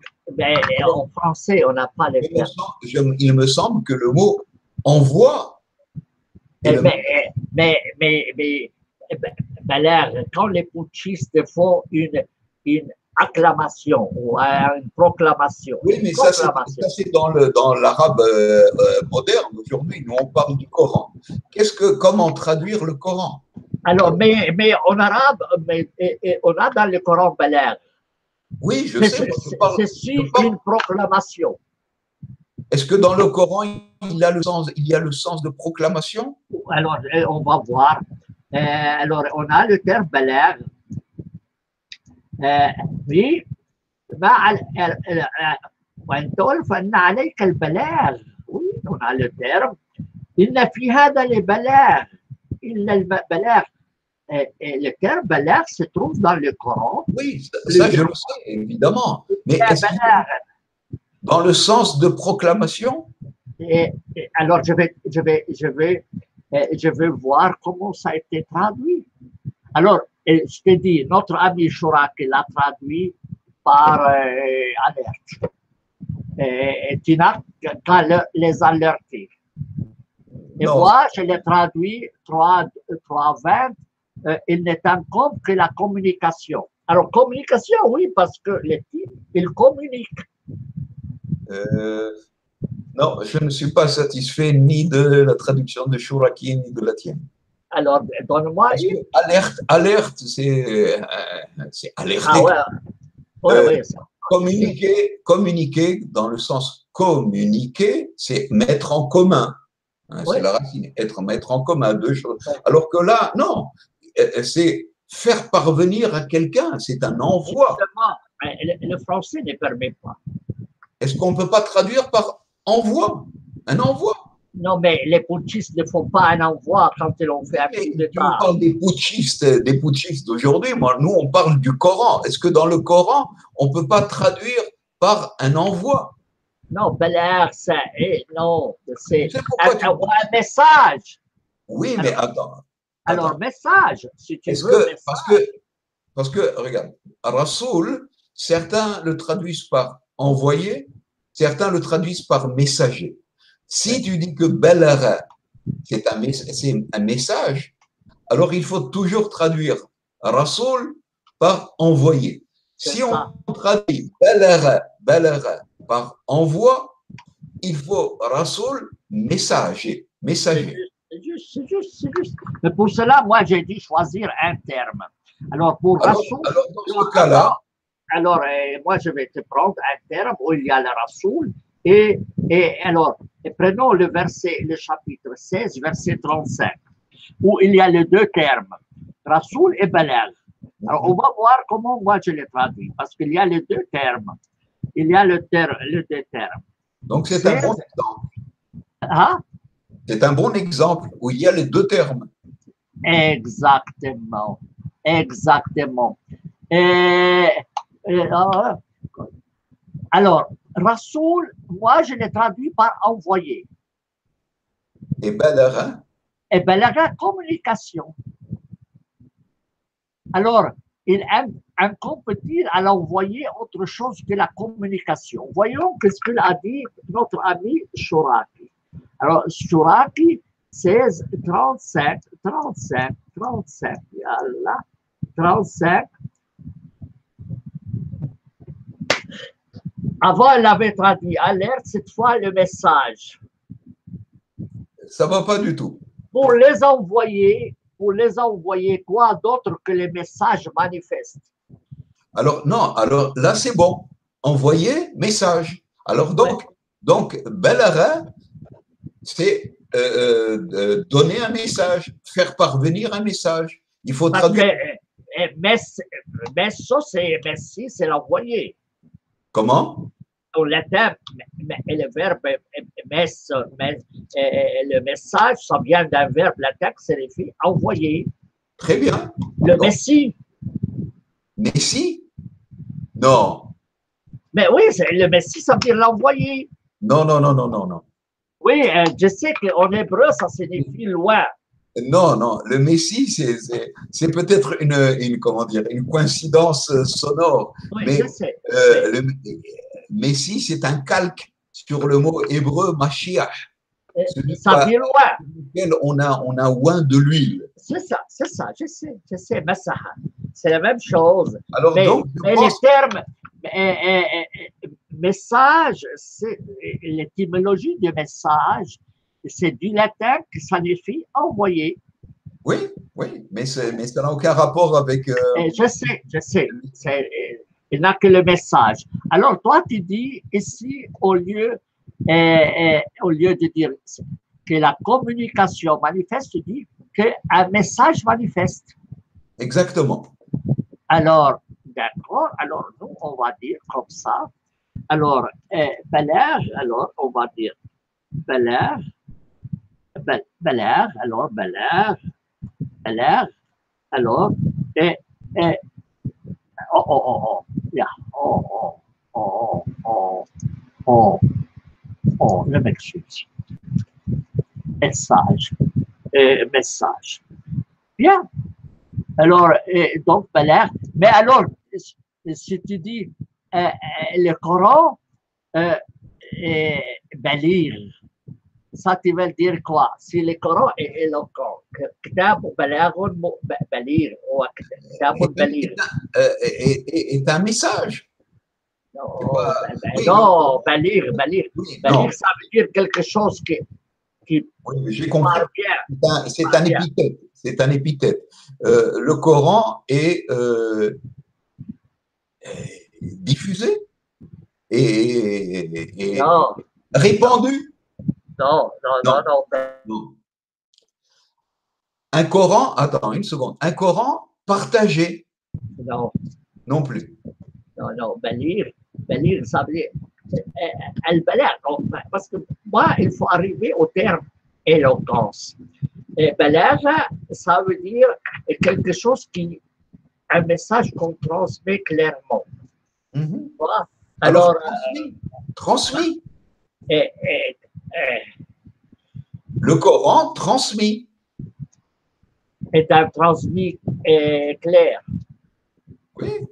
En français, on n'a pas les termes. Il me semble que le mot envoie. Quand les putschistes font une acclamation ou une proclamation. Oui, mais ça c'est dans l'arabe moderne aujourd'hui. Nous, on parle du Coran. Comment traduire le Coran? Alors, mais en arabe, on a dans le Coran balagh. Oui, je sais. C'est sur une proclamation. Est-ce que dans le Coran, il y a le sens de proclamation? Alors, on va voir. Alors, on a le terme balagh. Oui, oui, on a le terme. إن في هذا البلاغ إلا البلاغ et le terme balagh se trouve dans le Coran. Oui, ça je le sais, évidemment. Mais est-ce que dans le sens de proclamation? Alors, je vais voir comment ça a été traduit. Alors, je te dis, notre ami Chouraki l'a traduit par alerte. Et tu n'as qu'à les alerter. Et Non. moi, je l'ai traduit 3.20, il n'est un compte que la communication. Alors, communication, oui, parce que les types, ils communiquent. Non, je ne suis pas satisfait ni de la traduction de Chouraki ni de la tienne. Alors, donne-moi une. Alerte, c'est alerter. Ah ouais, ouais, ça. Communiquer, dans le sens communiquer, c'est mettre en commun. Hein, Ouais. c'est la racine, mettre en commun deux choses. Alors que là, non, c'est faire parvenir à quelqu'un, c'est un envoi. Le français ne permet pas. Est-ce qu'on ne peut pas traduire par envoi? Un envoi? Non, mais les putschistes ne font pas un envoi quand ils ont fait un coup d'État. On parle des putschistes d'aujourd'hui. Moi, nous, on parle du Coran. Est-ce que dans le Coran, on ne peut pas traduire par un envoi? Non, balagh, non, c'est un message. Oui, mais attends. Alors, message, si tu veux. Parce que, regarde, Rasoul, certains le traduisent par envoyé, certains le traduisent par messager. Si tu dis que Balagha, c'est un message, alors il faut toujours traduire Rasoul par envoyé. Si on traduit Balagha par envoi, il faut Rasoul messager. C'est juste. Mais pour cela, moi, j'ai dû choisir un terme. Alors, pour Rasoul. Alors, dans ce cas-là. Alors, moi, je vais te prendre un terme où il y a le Rasoul. Et alors, prenons le chapitre 16, verset 35, où il y a les deux termes, Rasoul et Balagh. Alors, on va voir comment moi je les traduis, parce qu'il y a les deux termes. Il y a les deux termes. Donc, c'est un bon exemple. Hein? C'est un bon exemple où il y a les deux termes. Exactement. Alors, Rasoul, moi, je l'ai traduit par envoyé. Et Balagha? Et Balagha, communication. Alors, il aime compétir à l'envoyer autre chose que la communication. Voyons ce qu'il a dit notre ami Chouraki. Alors, Chouraki, 16, 35, yallah, 35. Avant, elle avait traduit alerte, cette fois le message. Ça ne va pas du tout. Pour les envoyer quoi d'autre que les messages manifestes? Alors, non, alors là, c'est bon. Envoyer message. Alors, donc Balagha, c'est donner un message, faire parvenir un message. Il faut traduire. Messo, c'est l'envoyer. Comment? Au latin, le verbe le message, ça vient d'un verbe latin qui signifie envoyer. Très bien. Le Messie. Messie? Non. Mais oui, le Messie, ça veut dire l'envoyer. Non. Oui, je sais qu'en hébreu, ça signifie loin. Non. Le Messie, c'est peut-être une coïncidence sonore. Oui, mais je sais. Le Messie, c'est un calque sur le mot hébreu Mashiach. Ça vient loin. Lequel on a oint de l'huile. C'est ça, je sais, Massaha. C'est la même chose. Alors, mais les termes, message, l'étymologie de message, c'est du latin qui signifie envoyer. Oui, mais ça n'a aucun rapport avec. Je sais. Il n'a que le message. Alors, toi, tu dis ici, au lieu de dire que la communication manifeste, tu dis qu'un message manifeste. Exactement. Alors, d'accord. Alors, nous, on va dire comme ça. Alors, Balagh, alors, on va dire Balagh, Alors, et, et yeah, je m'excuse. Message. Bien. Alors, donc, Balair. Mais alors, si tu dis le Coran, Balir, ça tu veux dire quoi? Si le Coran est éloquent, كتاب بلاغ بليغ هو كتاب بليغ. Est un message. Oui, non, balir, ça veut dire quelque chose qui oui, j'ai compris. C'est un épithète. C'est un épithète. Le Coran est diffusé et non. Répandu. Non. Un Coran, attends une seconde, un Coran partagé. Non plus. Non, balir, ça veut dire parce que moi, il faut arriver au terme éloquence. Et balagha, ça veut dire quelque chose un message qu'on transmet clairement. Mm-hmm. Voilà. Alors transmis. Le Coran transmis. Est un transmis clair. Oui.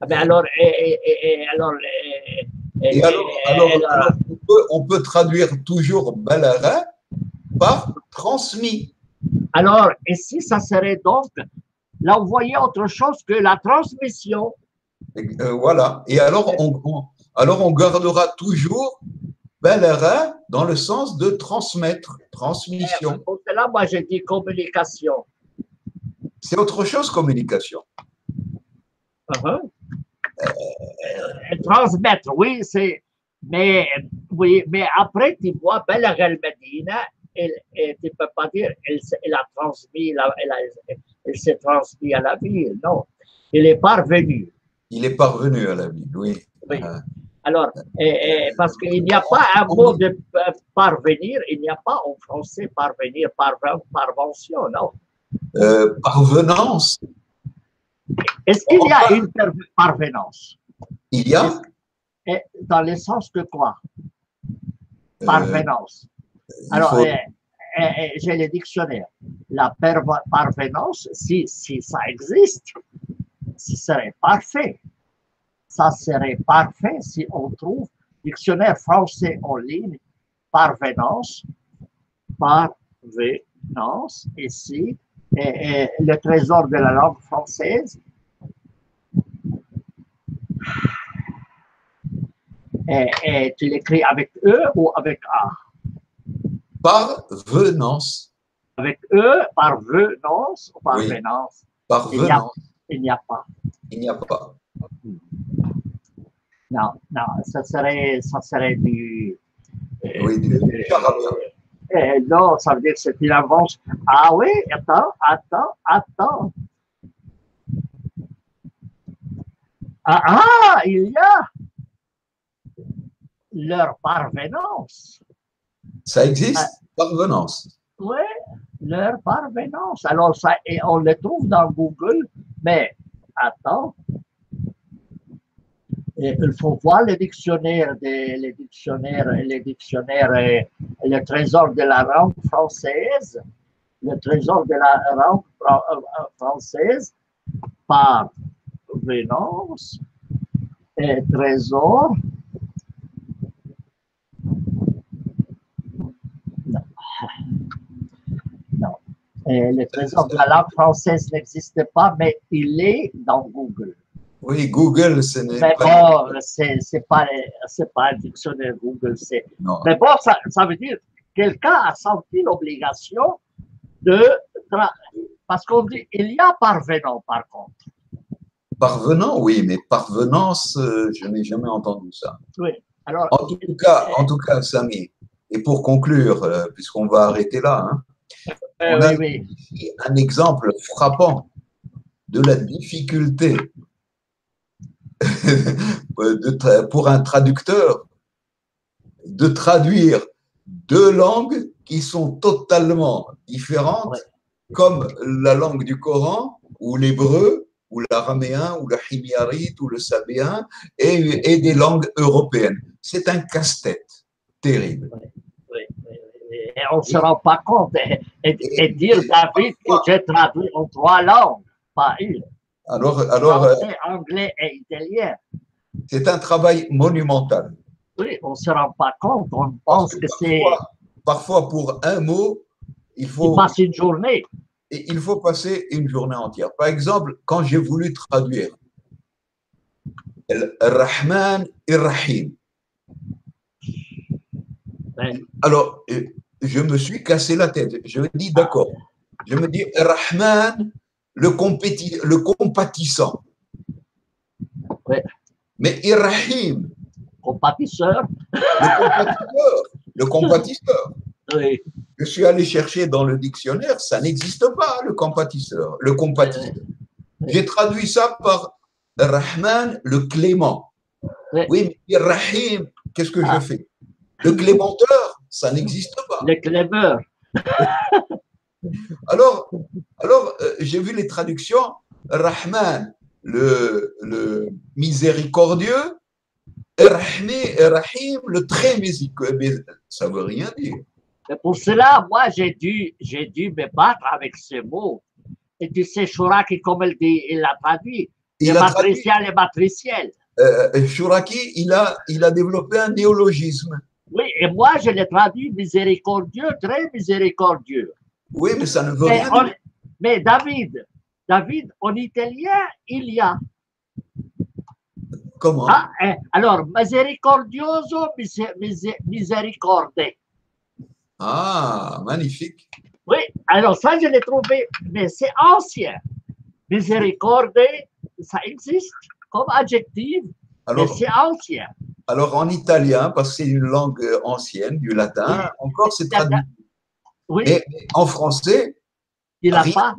Alors, on peut traduire toujours balara par transmis. Alors, ici, ça serait donc, là, vous voyez autre chose que la transmission. Voilà. Et alors, on gardera toujours balara dans le sens de transmettre, transmission. Pour cela, moi, j'ai dit communication. C'est autre chose, communication. Transmettre, oui, c'est. Mais après, tu vois, Balagh al-Madina, et tu ne peux pas dire elle a transmis, elle s'est transmis à la ville, non. Il est parvenu. Il est parvenu à la ville, oui. Alors, parce qu'il n'y a pas un mot de parvenir, il n'y a pas en français parvenir, parvention, non. Parvenance. Est-ce qu'il y a une parvenance? Il y a. Dans le sens de quoi? Parvenance. Alors, j'ai le dictionnaire. La parvenance, si ça existe, ce serait parfait. Ça serait parfait si on trouve dictionnaire français en ligne, parvenance, ici, le trésor de la langue française. Et tu l'écris avec E ou avec A? Parvenance. Avec E, parvenance ou parvenance? Oui. Parvenance. Il n'y a pas. Il n'y a pas. Non, ça serait du. Oui, du charabia. Non, ça veut dire que c'est une avance. Ah oui, attends. Il y a leur parvenance. Ça existe, parvenance. Oui, leur parvenance. Alors, on le trouve dans Google, mais attends. Il faut voir le dictionnaire, le trésor de la langue française, le trésor de la langue française, parvenance, et trésor. Non. Le trésor de la langue française n'existe pas, mais il est dans Google. Oui, Google, ce n'est pas. Bon, c'est pas un dictionnaire Google. Mais bon, ça veut dire que quelqu'un a senti l'obligation de. Parce qu'on dit il y a parvenant, par contre. Parvenant, oui, mais parvenance, je n'ai jamais entendu ça. Oui. Alors, en tout cas, Samy, et pour conclure, puisqu'on va arrêter là, on a ici un exemple frappant de la difficulté pour un traducteur de traduire deux langues qui sont totalement différentes comme la langue du Coran, ou l'hébreu, ou l'araméen, ou le himyarite, ou le sabéen, et des langues européennes. C'est un casse-tête terrible. Oui, oui, oui, oui. Et on ne se rend pas compte. Et dire, David, que j'ai traduit en 3 langues, pas une. Alors, Français, anglais et italien. c'est un travail monumental. Oui, on ne se rend pas compte. On pense que c'est. Parfois, pour un mot, il passe une journée. Il faut passer une journée entière. Par exemple, quand j'ai voulu traduire Rahman et Rahim, alors je me suis cassé la tête. Je me dis, d'accord. Je me dis, Rahman, le compatissant. Oui. Mais Irrahim, compatisseur. Le compatisseur. Oui. Je suis allé chercher dans le dictionnaire, ça n'existe pas, le compatisseur. J'ai traduit ça par Rahman, le clément. Oui, mais Rahim, qu'est-ce que je fais? Le clémenteur, ça n'existe pas. Le clémeur. Alors j'ai vu les traductions. Rahman, le miséricordieux, Rahim, le très miséricordieux. Ça ne veut rien dire. Et pour cela, moi, j'ai dû me battre avec ce mot. Et tu sais, Chouraki, comme il a traduit, le matriciel et matriciel. Chouraki, il a développé un néologisme. Oui, et moi, je l'ai traduit miséricordieux, très miséricordieux. Oui, mais ça ne veut rien dire. Mais David, en italien, il y a. Comment? Alors, misericordioso, misericorde. Ah, magnifique. Oui, alors ça, je l'ai trouvé, mais c'est ancien. Miséricorde, ça existe comme adjectif, mais c'est ancien. Alors, en italien, parce que c'est une langue ancienne, du latin, encore c'est traduit. Oui. Mais en français, il n'a pas.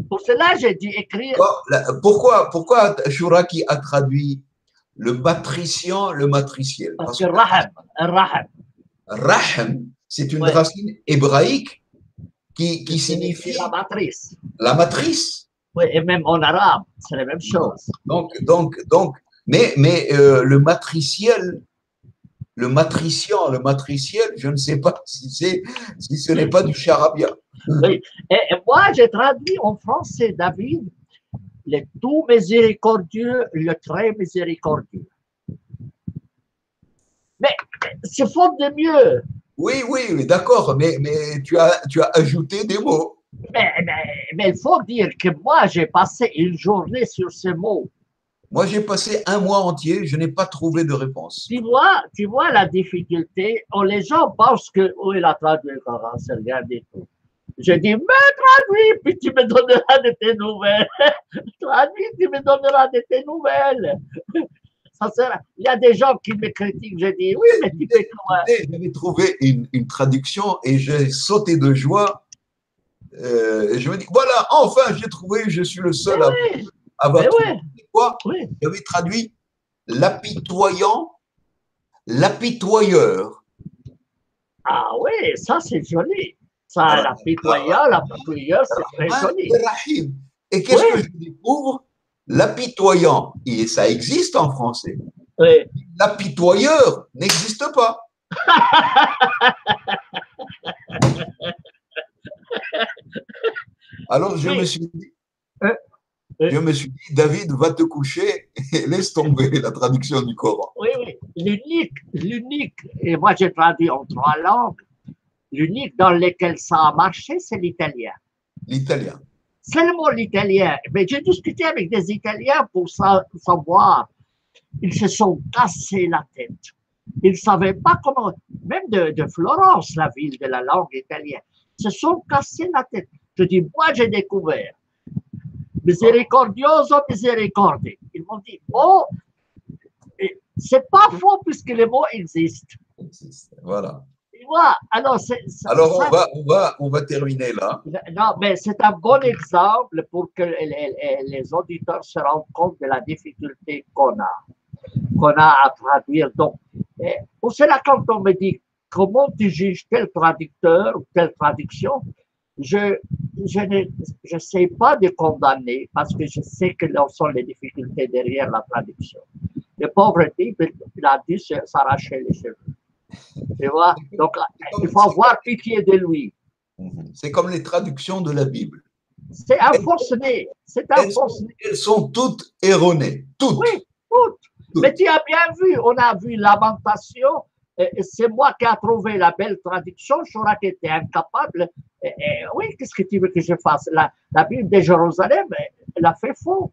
Pour cela, j'ai dû écrire. Pourquoi Chouraki a traduit le matrician, le matriciel? Parce que Raham. Raham, c'est une racine hébraïque qui signifie la matrice. La matrice. Oui, et même en arabe, c'est la même chose. Mais le matriciel, le matriciel, je ne sais pas si ce n'est pas du charabia. Oui, et moi j'ai traduit en français, David, le tout miséricordieux, le très miséricordieux. Mais c'est faute de mieux. Oui, d'accord, mais tu as ajouté des mots. Mais il faut dire que moi, j'ai passé une journée sur ce mot. Moi, j'ai passé un mois entier, je n'ai pas trouvé de réponse. Tu vois la difficulté. Les gens pensent que, oui, il a traduit, c'est rien du tout. Je dis, mais traduis, puis tu me donneras de tes nouvelles. Traduis, tu me donneras de tes nouvelles. Il y a des gens qui me critiquent. Je dis, oui, mais tu fais comment? J'avais trouvé une traduction et j'ai sauté de joie. Je me dis, voilà, enfin, j'ai trouvé, je suis le seul à avoir trouvé. Quoi? J'avais traduit l'apitoyant, l'apitoyeur. Ah oui, ça c'est joli. Ça, l'apitoyeur, l'apitoyeur, c'est très joli. Et qu'est-ce que je découvre? L'apitoyant, et ça existe en français. Oui. L'apitoyeur n'existe pas. Alors je me suis dit, David, va te coucher et laisse tomber la traduction du Coran. Oui, l'unique, et moi j'ai traduit en 3 langues, l'unique dans lequel ça a marché, c'est l'italien. L'italien. Seulement l'italien. Mais j'ai discuté avec des Italiens pour savoir. Ils se sont cassés la tête. Ils ne savaient pas comment, même de Florence, la ville de la langue italienne, se sont cassés la tête. Je dis, moi j'ai découvert. Misericordioso, miséricorde. Ils m'ont dit, oh, c'est pas faux puisque les mots existent. Voilà. Voilà. Alors, on va terminer là. Non, mais c'est un bon exemple pour que les auditeurs se rendent compte de la difficulté qu'on a à traduire. Donc, pour cela, quand on me dit comment tu juges tel traducteur ou telle traduction, je je ne sais pas de condamner parce que je sais que là sont les difficultés derrière la traduction. Le pauvre type, il a dû s'arracher les cheveux. Tu vois? Donc, il faut avoir pitié de lui. C'est comme les traductions de la Bible. C'est un forcené. C'est un forcené. Elles sont toutes erronées. Toutes. Oui, toutes. Mais tu as bien vu, on a vu Lamentation. C'est moi qui ai trouvé la belle traduction. Chirac était incapable. Oui, qu'est-ce que tu veux que je fasse? La Bible de Jérusalem, elle a fait faux.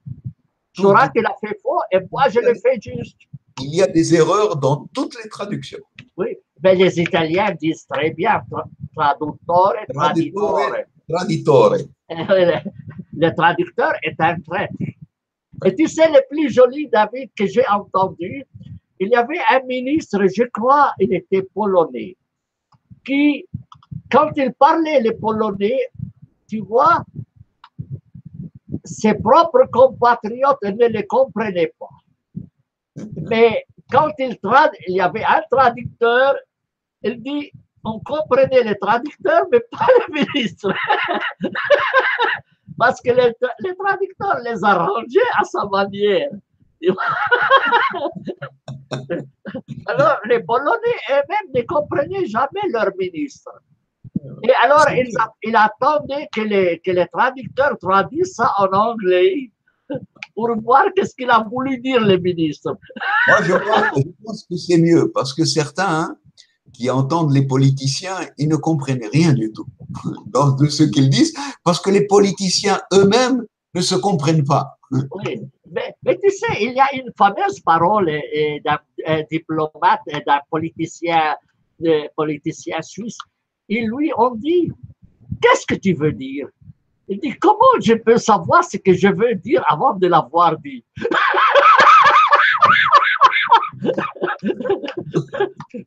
Chirac, il a fait faux et moi, je l'ai fait juste. Il y a des erreurs dans toutes les traductions. Oui, mais les Italiens disent très bien traduttore, traditore. Traditore. Le traducteur est un traître. Et tu sais, le plus joli, David, que j'ai entendu, il y avait un ministre, je crois, il était polonais, qui, quand il parlait le polonais, tu vois, ses propres compatriotes ne le comprenaient pas. Mais quand il y avait un traducteur, il dit, on comprenait le traducteur, mais pas le ministre. Parce que les traducteurs les arrangeaient à sa manière. Alors, les Polonais eux-mêmes ne comprenaient jamais leur ministre. Et alors, ils attendaient que les traducteurs traduisent ça en anglais pour voir qu'est-ce qu'il a voulu dire le ministre. Moi, je pense que c'est mieux parce que certains qui entendent les politiciens, ils ne comprennent rien du tout de ce qu'ils disent parce que les politiciens eux-mêmes ne se comprennent pas. Oui, mais tu sais, il y a une fameuse parole d'un diplomate, d'un politicien suisse. Et lui, on dit, qu'est-ce que tu veux dire? Il dit, comment je peux savoir ce que je veux dire avant de l'avoir dit?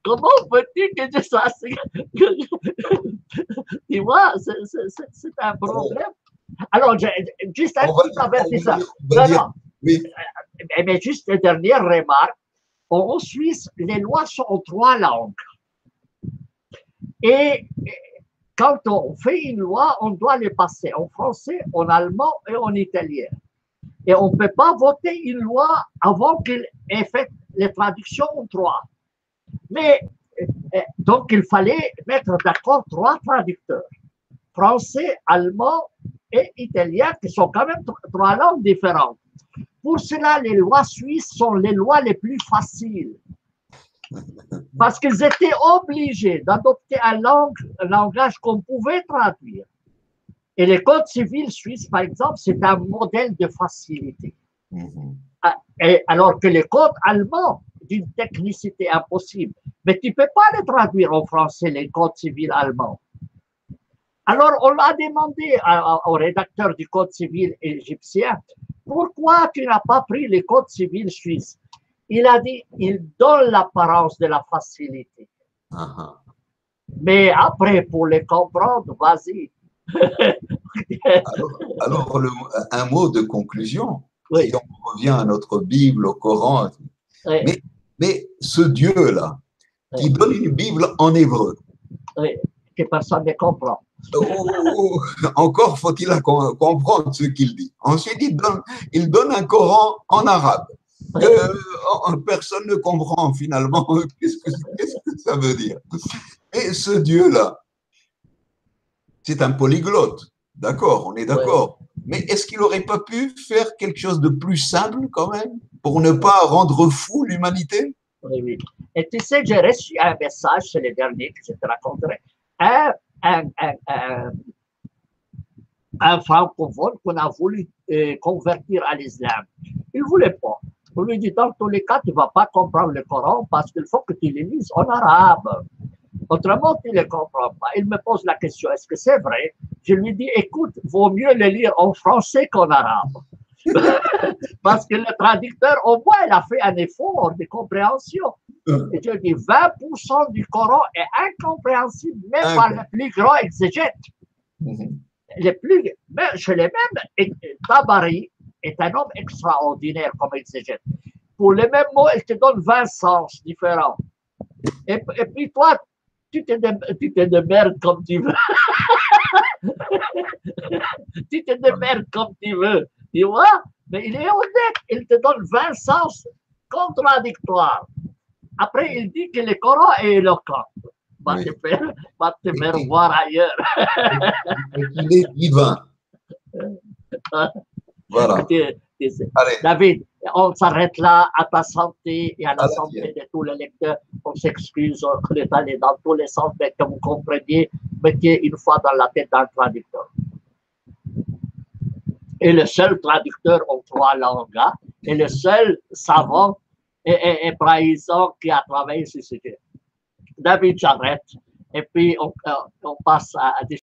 Comment peux-tu que je sache? Tu vois, c'est un problème. Alors, juste un petit avertissement. Non. Oui. Mais juste une dernière remarque. En Suisse, les lois sont en 3 langues. Et quand on fait une loi, on doit les passer en français, en allemand et en italien. Et on ne peut pas voter une loi avant qu'elle ait fait les traductions en 3. Mais donc, il fallait mettre d'accord 3 traducteurs, français, allemand et italien, qui sont quand même 3 langues différentes. Pour cela, les lois suisses sont les lois les plus faciles. Parce qu'ils étaient obligés d'adopter un langage qu'on pouvait traduire. Et le code civil suisse, par exemple, c'est un modèle de facilité. Et alors que le code allemand, d'une technicité impossible. Mais tu ne peux pas le traduire en français, les codes civils allemands. Alors, on a demandé au rédacteur du code civil égyptien, pourquoi tu n'as pas pris le code civil suisse? Il a dit, il donne l'apparence de la facilité. Mais après, pour les comprendre, vas-y. alors un mot de conclusion. Oui. Si on revient à notre Bible, au Coran, oui. mais ce Dieu-là, qui donne une Bible en hébreu, que personne ne comprend. Encore faut-il comprendre ce qu'il dit. Ensuite, il donne un Coran en arabe. Personne ne comprend finalement qu'est-ce que ça veut dire. Et ce Dieu-là, c'est un polyglotte. D'accord, on est d'accord. Mais est-ce qu'il n'aurait pas pu faire quelque chose de plus simple quand même pour ne pas rendre fou l'humanité? Oui. Et tu sais, j'ai reçu un message, c'est le dernier que je te raconterai. Un francophone qu'on a voulu convertir à l'islam. Il ne voulait pas. On lui dit, dans tous les cas, tu ne vas pas comprendre le Coran parce qu'il faut que tu le lises en arabe. Autrement, tu ne le comprends pas. Il me pose la question, est-ce que c'est vrai? Je lui dis, écoute, vaut mieux le lire en français qu'en arabe. Parce que le traducteur, au moins, il a fait un effort de compréhension. Et je dis, 20% du Coran est incompréhensible, même par le plus grand exégète. Chez les mêmes, Tabari est un homme extraordinaire comme exégète. Pour les mêmes mots, il te donne 20 sens différents. Et puis toi, tu te démerdes comme tu veux. Tu te démerdes comme tu veux, tu vois, mais il est honnête, il te donne 20 sens contradictoires. Après, il dit que le Coran est éloquent. Va Oui. te faire voir ailleurs. Et qu'il est divin. Voilà. Allez, David, on s'arrête là, à ta santé et à la à la santé tienne. de tous les lecteurs. On s'excuse, on est allé dans tous les sens, mais que vous compreniez, mettez une fois dans la tête d'un traducteur. Et le seul traducteur en 3 langues, hein, et le seul savant et hébraïsant qui a travaillé sur ce sujet. David, j'arrête. Et puis, on passe à des